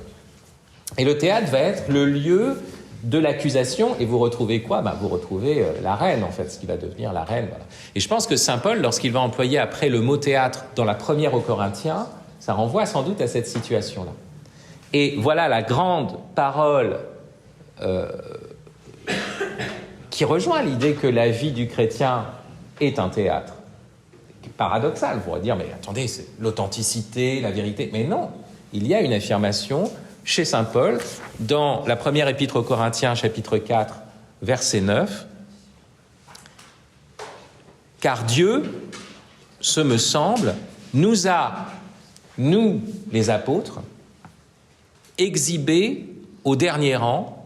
Et le théâtre va être le lieu de l'accusation, et vous retrouvez quoi? Vous retrouvez la reine, en fait, ce qui va devenir la reine. Voilà. Et je pense que saint Paul, lorsqu'il va employer après le mot théâtre dans la première aux Corinthiens, ça renvoie sans doute à cette situation-là. Et voilà la grande parole qui rejoint l'idée que la vie du chrétien est un théâtre. C'est paradoxal, vous pourrez dire, mais attendez, c'est l'authenticité, la vérité. Mais non, il y a une affirmation chez saint Paul, dans la première épître aux Corinthiens, chapitre 4, verset 9. « Car Dieu, ce me semble, nous a, nous les apôtres, exhibés au dernier rang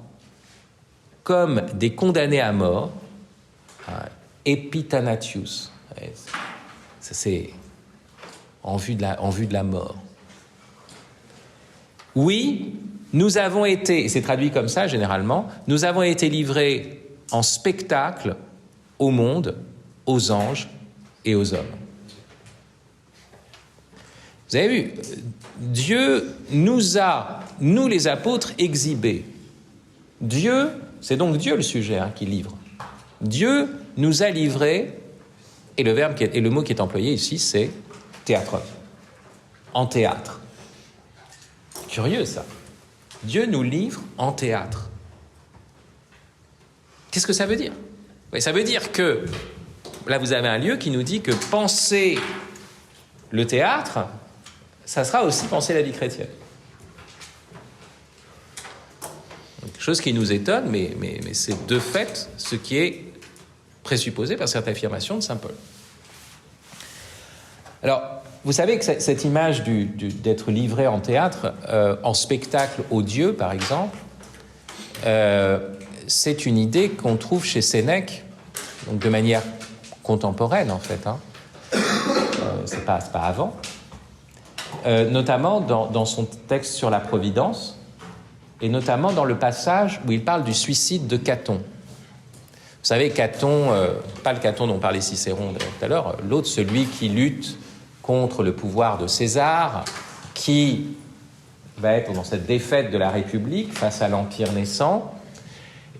comme des condamnés à mort, epitanatius. » Ça, c'est en vue de la mort. Oui, nous avons été, et c'est traduit comme ça généralement, nous avons été livrés en spectacle au monde, aux anges et aux hommes. Vous avez vu, Dieu nous a, nous les apôtres, exhibés. Dieu, c'est donc Dieu le sujet qui livre. Dieu nous a livrés, et le mot qui est employé ici, c'est théâtre. En théâtre. Curieux ça. Dieu nous livre en théâtre. Qu'est-ce que ça veut dire? Ça veut dire que, là vous avez un lieu qui nous dit que penser le théâtre, ça sera aussi penser la vie chrétienne. Quelque chose qui nous étonne, mais c'est de fait ce qui est présupposé par cette affirmation de saint Paul. Alors, vous savez que cette image d'être livré en théâtre, en spectacle aux dieux, par exemple, c'est une idée qu'on trouve chez Sénèque, donc de manière contemporaine, en fait. C'est pas avant. Notamment dans son texte sur la Providence, et notamment dans le passage où il parle du suicide de Caton. Vous savez, Caton, pas le Caton dont parlait Cicéron tout à l'heure, l'autre, celui qui lutte contre le pouvoir de César, qui va être dans cette défaite de la République face à l'Empire naissant,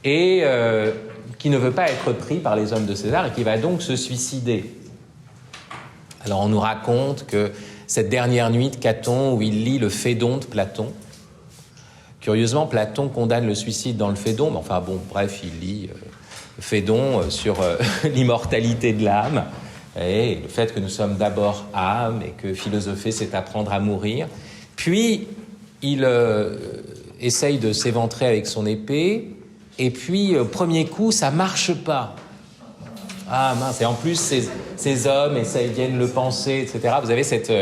et qui ne veut pas être pris par les hommes de César, et qui va donc se suicider. Alors on nous raconte que cette dernière nuit de Caton, où il lit le Phédon de Platon, curieusement, Platon condamne le suicide dans le Phédon, mais enfin bon, bref, il lit le Phédon sur l'immortalité de l'âme, et le fait que nous sommes d'abord âme, et que philosopher, c'est apprendre à mourir. Puis, il essaye de s'éventrer avec son épée, et puis, au premier coup, ça marche pas. Ah mince, et en plus, ces hommes viennent le penser, etc. Vous avez cette...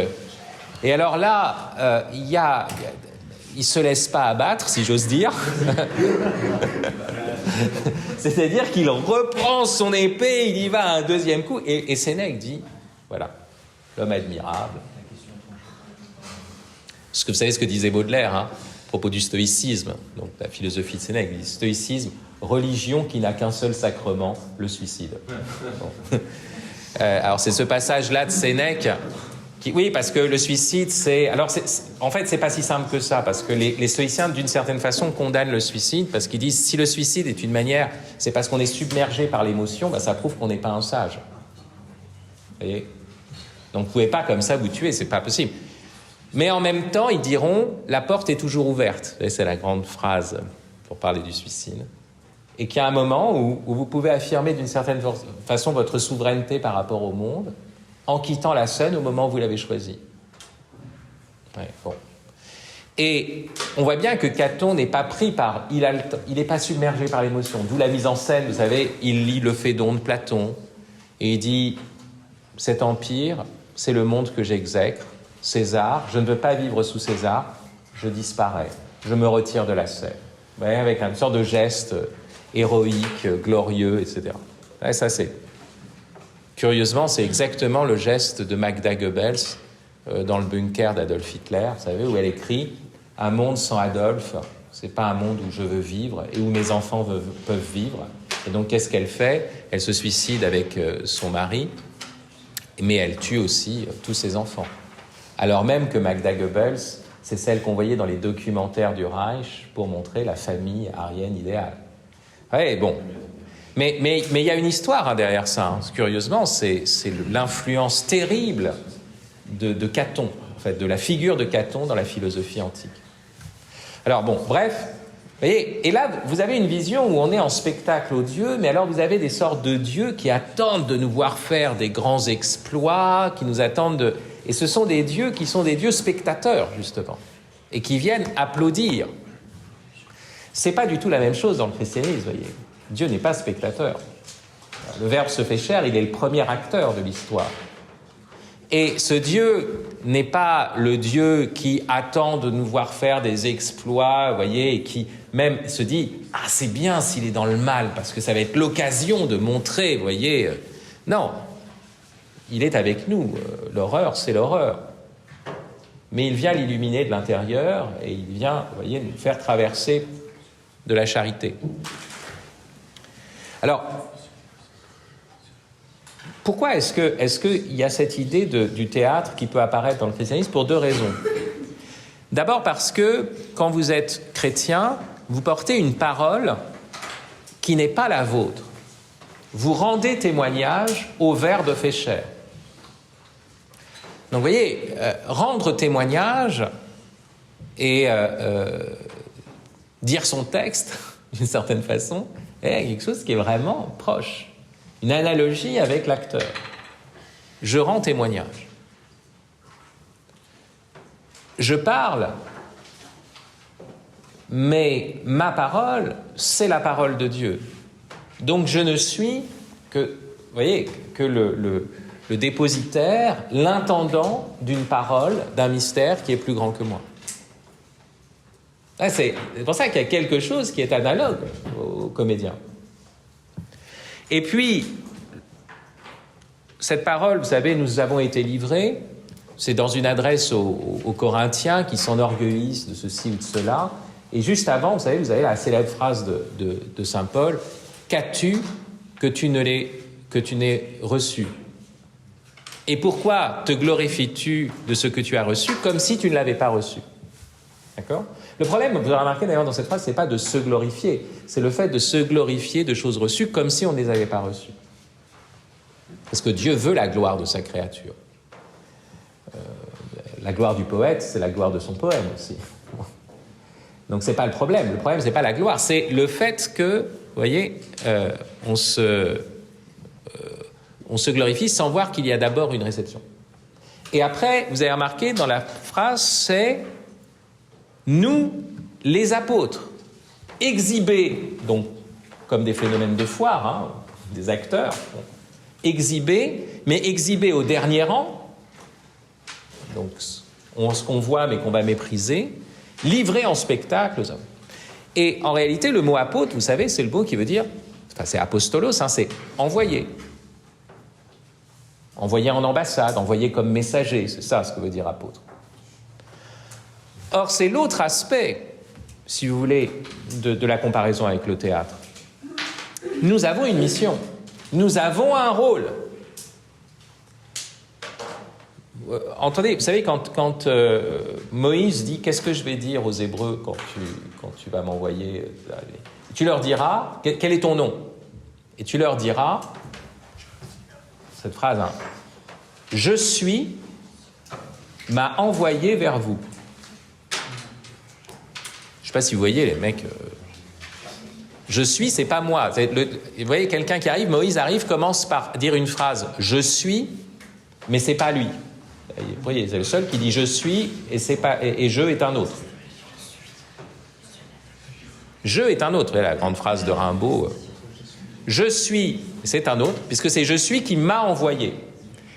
Et alors là, il se laisse pas abattre, si j'ose dire. C'est-à-dire qu'il reprend son épée, il y va un deuxième coup, et Sénèque dit, voilà, l'homme admirable. Parce que vous savez ce que disait Baudelaire, à propos du stoïcisme, donc la philosophie de Sénèque, il dit stoïcisme, religion qui n'a qu'un seul sacrement, le suicide. Bon. Alors c'est ce passage-là de Sénèque oui, parce que le suicide, c'est... Alors, en fait, c'est pas si simple que ça, parce que les stoïciens, d'une certaine façon, condamnent le suicide, parce qu'ils disent, si le suicide est une manière, c'est parce qu'on est submergé par l'émotion, ça prouve qu'on n'est pas un sage. Vous voyez ? Donc, vous pouvez pas, comme ça, vous tuer, c'est pas possible. Mais en même temps, ils diront, la porte est toujours ouverte. Vous voyez, c'est la grande phrase pour parler du suicide. Et qu'il y a un moment où vous pouvez affirmer, d'une certaine façon, votre souveraineté par rapport au monde, en quittant la scène au moment où vous l'avez choisi. Ouais, bon. Et on voit bien que Caton n'est pas pris par... Il n'est pas submergé par l'émotion. D'où la mise en scène, vous savez, il lit le Phédon de Platon, et il dit, cet empire, c'est le monde que j'exècre, César, je ne veux pas vivre sous César, je disparais, je me retire de la scène. Vous voyez, avec une sorte de geste héroïque, glorieux, etc. Ouais, ça c'est... Curieusement, c'est exactement le geste de Magda Goebbels dans le bunker d'Adolf Hitler, vous savez, où elle écrit « Un monde sans Adolphe, c'est pas un monde où je veux vivre et où mes enfants peuvent vivre. » Et donc, qu'est-ce qu'elle fait ? Elle se suicide avec son mari, mais elle tue aussi tous ses enfants. Alors même que Magda Goebbels, c'est celle qu'on voyait dans les documentaires du Reich pour montrer la famille aryenne idéale. Ouais, bon... Mais il y a une histoire derrière ça. Curieusement, c'est l'influence terrible de Caton, en fait, de la figure de Caton dans la philosophie antique. Alors bon, bref, vous voyez, et là, vous avez une vision où on est en spectacle aux dieux, mais alors vous avez des sortes de dieux qui attendent de nous voir faire des grands exploits, qui nous attendent de... Et ce sont des dieux qui sont des dieux spectateurs, justement, et qui viennent applaudir. C'est pas du tout la même chose dans le christianisme, vous voyez. Dieu n'est pas spectateur. Le Verbe se fait chair, il est le premier acteur de l'histoire. Et ce Dieu n'est pas le Dieu qui attend de nous voir faire des exploits, vous voyez, et qui même se dit « Ah, c'est bien s'il est dans le mal, parce que ça va être l'occasion de montrer, vous voyez. » Non, il est avec nous. L'horreur, c'est l'horreur. Mais il vient l'illuminer de l'intérieur, et il vient, vous voyez, nous faire traverser de la charité. Alors, Pourquoi est-ce qu'il y a cette idée du théâtre qui peut apparaître dans le christianisme? Pour deux raisons. D'abord parce que quand vous êtes chrétien, vous portez une parole qui n'est pas la vôtre. Vous rendez témoignage au Verbe fait chair. Donc vous voyez, rendre témoignage et dire son texte, d'une certaine façon, est quelque chose qui est vraiment proche. Une analogie avec l'acteur. Je rends témoignage. Je parle, mais ma parole, c'est la parole de Dieu. Donc je ne suis que, vous voyez, que le dépositaire, l'intendant d'une parole, d'un mystère qui est plus grand que moi. C'est pour ça qu'il y a quelque chose qui est analogue aux comédiens. Et puis, cette parole, vous savez, nous avons été livrés, c'est dans une adresse aux Corinthiens qui s'enorgueillissent de ceci ou de cela. Et juste avant, vous savez, vous avez la célèbre phrase de saint Paul, « Qu'as-tu que tu n'aies reçu ?» Et pourquoi te glorifies-tu de ce que tu as reçu comme si tu ne l'avais pas reçu? D'accord? Le problème, vous avez remarqué d'ailleurs dans cette phrase, c'est pas de se glorifier, c'est le fait de se glorifier de choses reçues comme si on ne les avait pas reçues. Parce que Dieu veut la gloire de sa créature. La gloire du poète, c'est la gloire de son poème aussi. Donc c'est pas le problème c'est pas la gloire, c'est le fait que, vous voyez, on se glorifie sans voir qu'il y a d'abord une réception. Et après, vous avez remarqué dans la phrase, c'est nous, les apôtres, exhibés, donc comme des phénomènes de foire, hein, des acteurs, exhibés, mais exhibés au dernier rang, donc ce qu'on voit mais qu'on va mépriser, livrés en spectacle aux hommes. Et en réalité, le mot apôtre, vous savez, c'est le mot qui veut dire, enfin c'est apostolos, hein, c'est envoyé. Envoyé en ambassade, envoyé comme messager, c'est ça ce que veut dire apôtre. Or, c'est l'autre aspect, si vous voulez, de la comparaison avec le théâtre. Nous avons une mission, nous avons un rôle. Entendez, vous savez, quand Moïse dit « Qu'est-ce que je vais dire aux Hébreux quand tu vas m'envoyer ?» Tu leur diras « Quel est ton nom ?» Et tu leur diras cette phrase, hein, « Je suis m'a envoyé vers vous. » Je ne sais pas si vous voyez les mecs... Je suis, c'est pas moi. Vous voyez, quelqu'un qui arrive, Moïse arrive, commence par dire une phrase « Je suis », mais c'est pas lui. Vous voyez, c'est le seul qui dit « Je suis » et « je » est un autre. « Je » est un autre. Vous voyez la grande phrase de Rimbaud. « Je suis », c'est un autre, puisque c'est « je suis » qui m'a envoyé.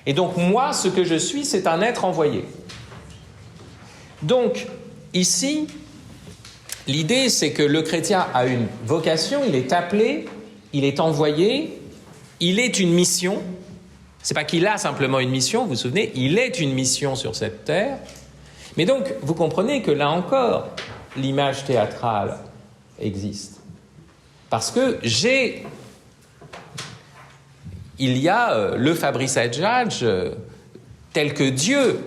Et donc, moi, ce que je suis, c'est un être envoyé. Donc, ici... L'idée, c'est que le chrétien a une vocation, il est appelé, il est envoyé, il est une mission. C'est pas qu'il a simplement une mission, vous vous souvenez, il est une mission sur cette terre. Mais donc, vous comprenez que là encore, l'image théâtrale existe. Parce que il y a le Fabrice Adjadj tel que Dieu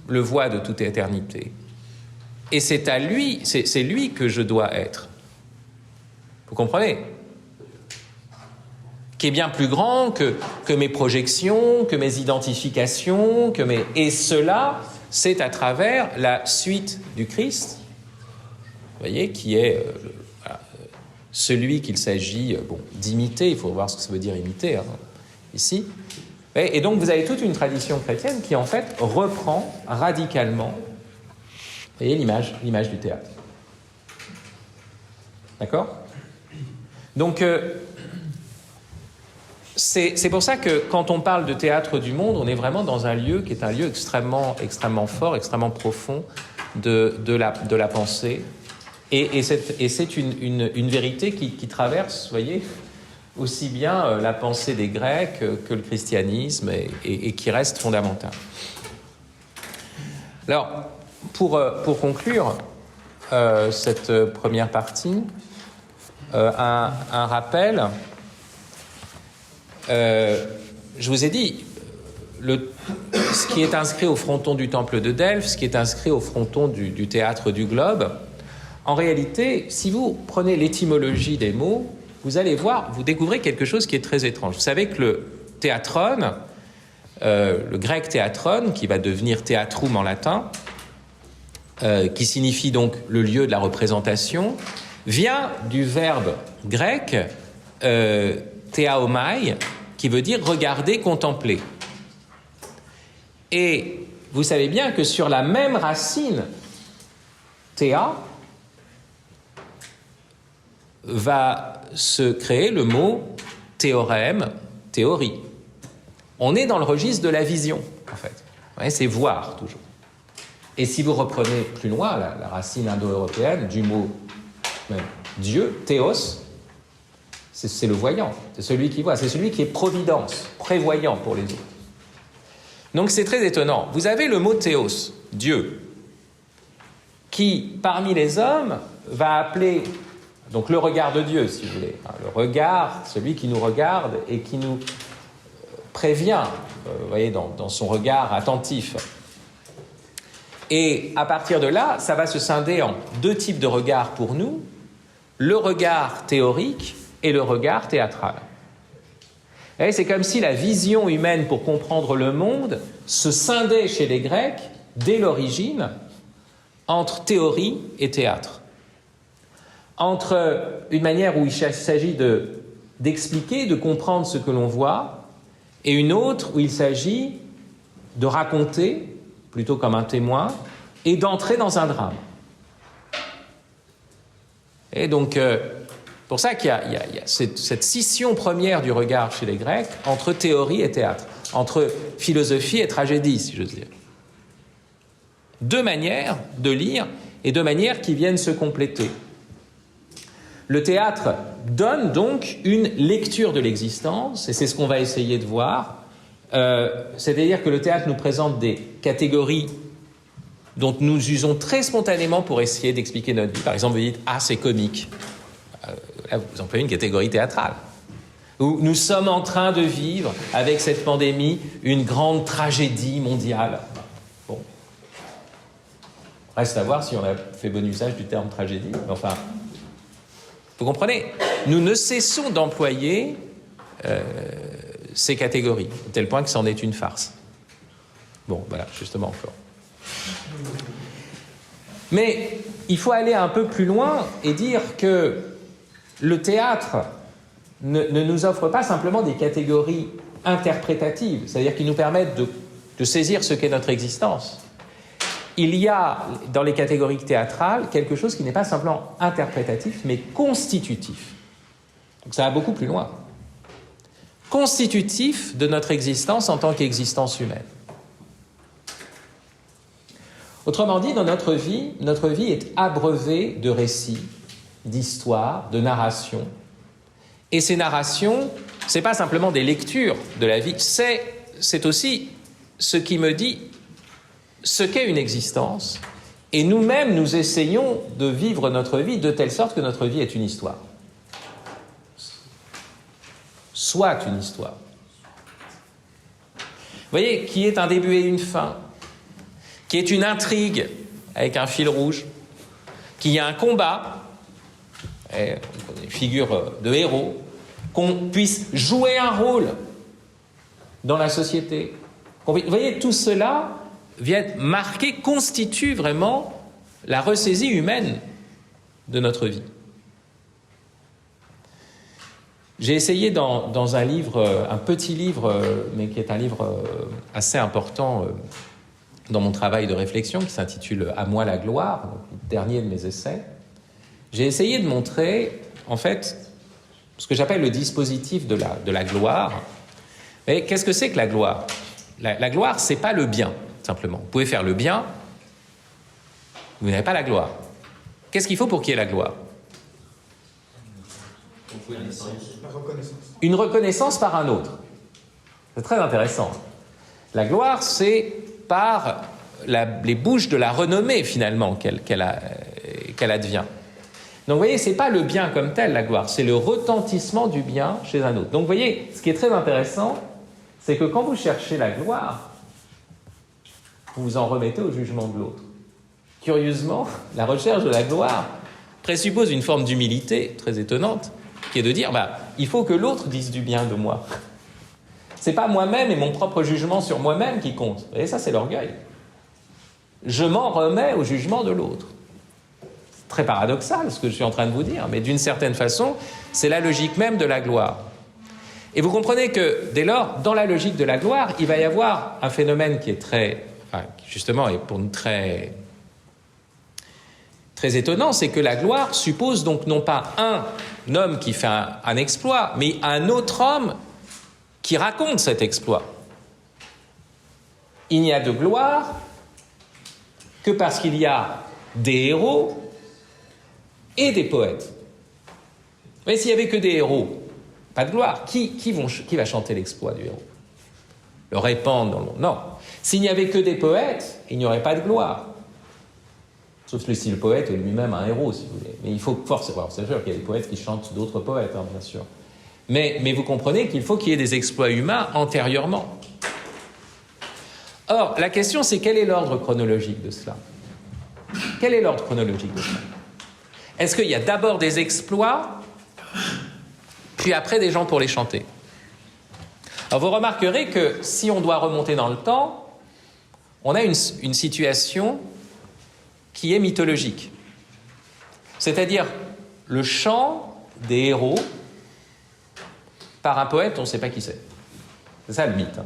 le voit de toute éternité. Et c'est à lui, c'est lui que je dois être. Vous comprenez? Qui est bien plus grand que mes projections, que mes identifications, Et cela, c'est à travers la suite du Christ, vous voyez, qui est celui qu'il s'agit d'imiter. Il faut voir ce que ça veut dire imiter, hein, ici. Et donc, vous avez toute une tradition chrétienne qui, en fait, reprend radicalement, vous voyez, l'image du théâtre. D'accord? Donc, c'est pour ça que quand on parle de théâtre du monde, on est vraiment dans un lieu qui est un lieu extrêmement, extrêmement fort, extrêmement profond de la pensée. Et c'est une vérité qui traverse, vous voyez, aussi bien la pensée des Grecs que le christianisme et qui reste fondamentale. Alors, pour conclure cette première partie, un rappel. je vous ai dit, ce qui est inscrit au fronton du temple de Delphes, ce qui est inscrit au fronton du théâtre du Globe, en réalité, si vous prenez l'étymologie des mots, vous allez voir, vous découvrez quelque chose qui est très étrange. Vous savez que le théatron, le grec théatron, qui va devenir théatrum en latin, qui signifie donc le lieu de la représentation, vient du verbe grec théaomai, qui veut dire regarder, contempler. Et vous savez bien que sur la même racine, théa, va se créer le mot théorème, théorie. On est dans le registre de la vision, en fait. Ouais, c'est voir, toujours. Et si vous reprenez plus loin la racine indo-européenne du mot même Dieu, théos, c'est le voyant, c'est celui qui voit, c'est celui qui est providence, prévoyant pour les autres. Donc c'est très étonnant. Vous avez le mot théos, Dieu, qui, parmi les hommes, va appeler, donc le regard de Dieu, si vous voulez, le regard, celui qui nous regarde et qui nous prévient, vous voyez, dans son regard attentif. Et à partir de là, ça va se scinder en deux types de regards pour nous, le regard théorique et le regard théâtral. Et c'est comme si la vision humaine pour comprendre le monde se scindait chez les Grecs, dès l'origine, entre théorie et théâtre. Entre une manière où il s'agit d'expliquer, de comprendre ce que l'on voit, et une autre où il s'agit de raconter, plutôt comme un témoin, et d'entrer dans un drame. Et donc, pour ça qu'il y a cette scission première du regard chez les Grecs entre théorie et théâtre, entre philosophie et tragédie, si j'ose dire. Deux manières de lire et deux manières qui viennent se compléter. Le théâtre donne donc une lecture de l'existence, et c'est ce qu'on va essayer de voir. C'est-à-dire que le théâtre nous présente des catégories dont nous usons très spontanément pour essayer d'expliquer notre vie. Par exemple, vous dites « Ah, c'est comique ». Là, vous employez une catégorie théâtrale. Ou « Nous sommes en train de vivre, avec cette pandémie, une grande tragédie mondiale ». Bon. Reste à voir si on a fait bon usage du terme tragédie. Mais enfin, vous comprenez, nous ne cessons d'employer ces catégories, à tel point que c'en est une farce. Bon, voilà, justement encore. Mais il faut aller un peu plus loin et dire que le théâtre ne nous offre pas simplement des catégories interprétatives, c'est-à-dire qui nous permettent de saisir ce qu'est notre existence. Il y a, dans les catégories théâtrales, quelque chose qui n'est pas simplement interprétatif, mais constitutif. Donc ça va beaucoup plus loin. Constitutif de notre existence en tant qu'existence humaine. Autrement dit, dans notre vie est abreuvée de récits, d'histoires, de narrations. Et ces narrations, ce n'est pas simplement des lectures de la vie, c'est aussi ce qui me dit ce qu'est une existence. Et nous-mêmes, nous essayons de vivre notre vie de telle sorte que notre vie est une histoire. Soit une histoire. Vous voyez, qui est un début et une fin, qui est une intrigue avec un fil rouge, qui a un combat, une figure de héros, qu'on puisse jouer un rôle dans la société. Vous voyez, tout cela vient marquer, constitue vraiment la ressaisie humaine de notre vie. J'ai essayé dans un livre, un petit livre, mais qui est un livre assez important dans mon travail de réflexion, qui s'intitule « À moi la gloire », donc le dernier de mes essais, j'ai essayé de montrer, en fait, ce que j'appelle le dispositif de la gloire. Et qu'est-ce que c'est que la gloire ? La gloire, c'est pas le bien, simplement. Vous pouvez faire le bien, vous n'avez pas la gloire. Qu'est-ce qu'il faut pour qu'il y ait la gloire ? La reconnaissance. Une reconnaissance par un autre. C'est très intéressant. La gloire, c'est par les bouches de la renommée, finalement, qu'elle advient. Donc, vous voyez, ce n'est pas le bien comme tel, la gloire, c'est le retentissement du bien chez un autre. Donc, vous voyez, ce qui est très intéressant, c'est que quand vous cherchez la gloire, vous vous en remettez au jugement de l'autre. Curieusement, la recherche de la gloire présuppose une forme d'humilité très étonnante, qui est de dire, il faut que l'autre dise du bien de moi. C'est pas moi-même et mon propre jugement sur moi-même qui compte. Et ça, c'est l'orgueil. Je m'en remets au jugement de l'autre. C'est très paradoxal ce que je suis en train de vous dire, mais d'une certaine façon, c'est la logique même de la gloire. Et vous comprenez que, dès lors, dans la logique de la gloire, il va y avoir un phénomène qui est justement, est pour nous très étonnant, c'est que la gloire suppose donc non pas un homme qui fait un exploit, mais un autre homme qui raconte cet exploit. Il n'y a de gloire que parce qu'il y a des héros et des poètes. Mais s'il n'y avait que des héros, pas de gloire. Qui va chanter l'exploit du héros? Le répandre dans le monde? Non. S'il n'y avait que des poètes, il n'y aurait pas de gloire. Sauf si le poète est lui-même un héros, si vous voulez. Mais il faut forcément... C'est sûr qu'il y a des poètes qui chantent d'autres poètes, bien sûr. Mais vous comprenez qu'il faut qu'il y ait des exploits humains antérieurement. Or, la question, c'est quel est l'ordre chronologique de cela? Quel est l'ordre chronologique de cela? Est-ce qu'il y a d'abord des exploits, puis après des gens pour les chanter? Alors, vous remarquerez que si on doit remonter dans le temps, on a une situation qui est mythologique. C'est-à-dire le chant des héros par un poète, on ne sait pas qui c'est. C'est ça le mythe.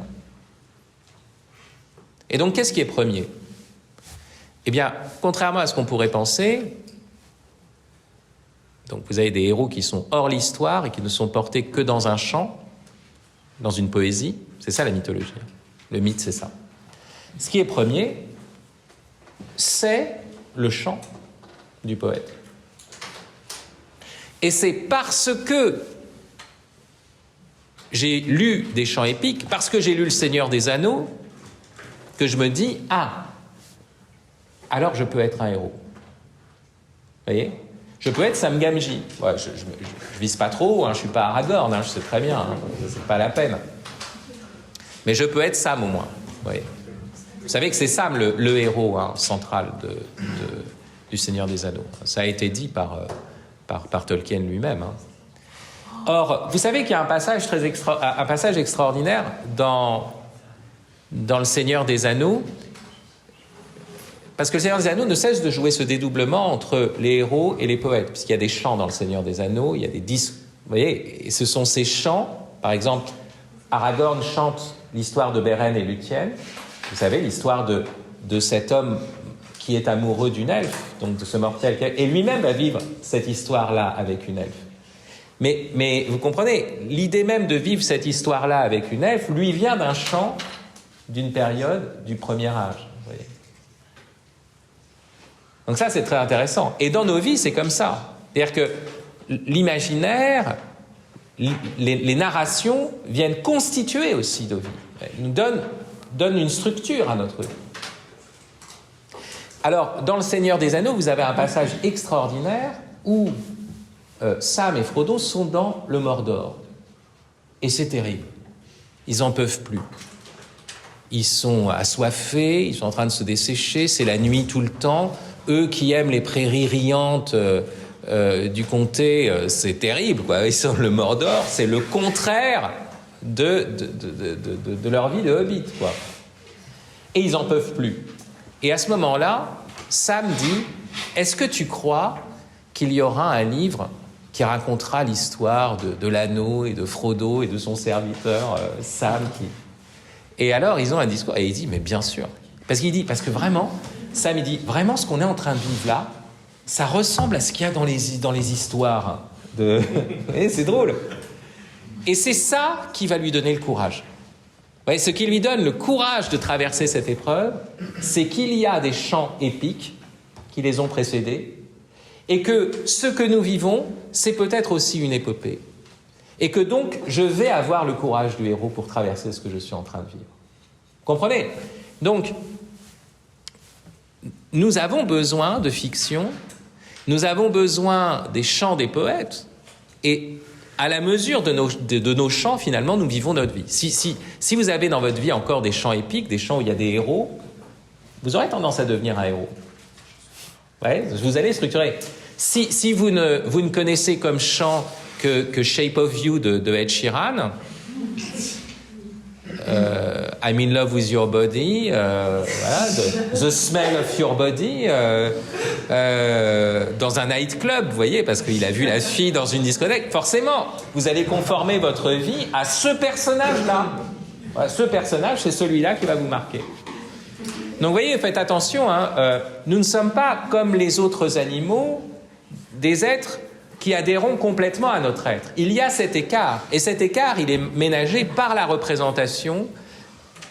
Et donc, qu'est-ce qui est premier? Eh bien, contrairement à ce qu'on pourrait penser, donc vous avez des héros qui sont hors l'histoire et qui ne sont portés que dans un chant, dans une poésie. C'est ça la mythologie. Le mythe, c'est ça. Ce qui est premier, c'est le chant du poète. Et c'est parce que j'ai lu des chants épiques, parce que j'ai lu Le Seigneur des Anneaux, que je me dis, alors je peux être un héros. Vous voyez? Je peux être Sam Gamgee. Ouais, je vise pas trop, je ne suis pas Aragorn, je sais très bien, c'est pas la peine. Mais je peux être Sam au moins. Vous voyez? Vous savez que c'est Sam le héros central du Seigneur des Anneaux. Ça a été dit par Tolkien lui-même. Or, vous savez qu'il y a un passage extraordinaire dans Le Seigneur des Anneaux, parce que Le Seigneur des Anneaux ne cesse de jouer ce dédoublement entre les héros et les poètes, puisqu'il y a des chants dans Le Seigneur des Anneaux, il y a des disques, vous voyez, et ce sont ces chants, par exemple, Aragorn chante l'histoire de Beren et Lúthien, vous savez, l'histoire de cet homme qui est amoureux d'une elfe, donc de ce mortel, et lui-même va vivre cette histoire-là avec une elfe. Mais vous comprenez, l'idée même de vivre cette histoire-là avec une elfe, lui vient d'un chant d'une période du Premier Âge. Vous voyez. Donc ça, c'est très intéressant. Et dans nos vies, c'est comme ça. C'est-à-dire que l'imaginaire, les narrations viennent constituer aussi nos vies. Ils nous donnent une structure à notre vie. Alors, dans Le Seigneur des Anneaux, vous avez un passage extraordinaire où Sam et Frodo sont dans le Mordor. Et c'est terrible. Ils n'en peuvent plus. Ils sont assoiffés, ils sont en train de se dessécher, c'est la nuit tout le temps. Eux qui aiment les prairies riantes du comté, c'est terrible, quoi. Ils sont le Mordor, c'est le contraire de leur vie de hobbit, quoi. Et ils n'en peuvent plus. Et à ce moment-là, Sam dit, est-ce que tu crois qu'il y aura un livre qui racontera l'histoire de l'anneau et de Frodo et de son serviteur Sam Et alors, ils ont un discours, et il dit, mais bien sûr. Parce que vraiment, Sam, il dit, vraiment, ce qu'on est en train de vivre là, ça ressemble à ce qu'il y a dans les histoires. Et c'est drôle. Et c'est ça qui va lui donner le courage. Ouais, ce qui lui donne le courage de traverser cette épreuve, c'est qu'il y a des chants épiques qui les ont précédés, et que ce que nous vivons, c'est peut-être aussi une épopée. Et que donc, je vais avoir le courage du héros pour traverser ce que je suis en train de vivre. Comprenez? Donc, nous avons besoin de fiction, nous avons besoin des chants des poètes, et à la mesure de nos chants, finalement, nous vivons notre vie. Si vous avez dans votre vie encore des chants épiques, des chants où il y a des héros, vous aurez tendance à devenir un héros. Ouais, vous allez structurer. Si vous ne connaissez comme chant que Shape of You de Ed Sheeran, I'm in love with your body, voilà, the smell of your body, dans un nightclub, vous voyez, parce qu'il a vu la fille dans une discothèque, forcément, vous allez conformer votre vie à ce personnage-là. Voilà, ce personnage, c'est celui-là qui va vous marquer. Donc, vous voyez, faites attention, hein, nous ne sommes pas comme les autres animaux, des êtres qui adhérons complètement à notre être. Il y a cet écart, et cet écart, il est ménagé par la représentation,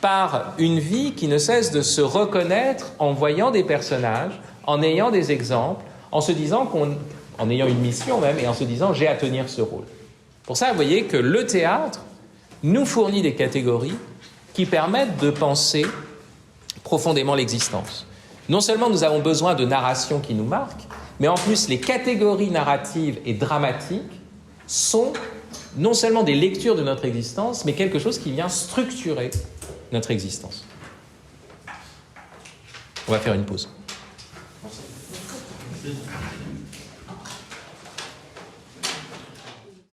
par une vie qui ne cesse de se reconnaître en voyant des personnages, en ayant des exemples, en se disant en ayant une mission même, et en se disant j'ai à tenir ce rôle. Pour ça, vous voyez que le théâtre nous fournit des catégories qui permettent de penser profondément l'existence. Non seulement nous avons besoin de narrations qui nous marquent, mais en plus les catégories narratives et dramatiques sont non seulement des lectures de notre existence, mais quelque chose qui vient structurer notre existence. On va faire une pause. Merci.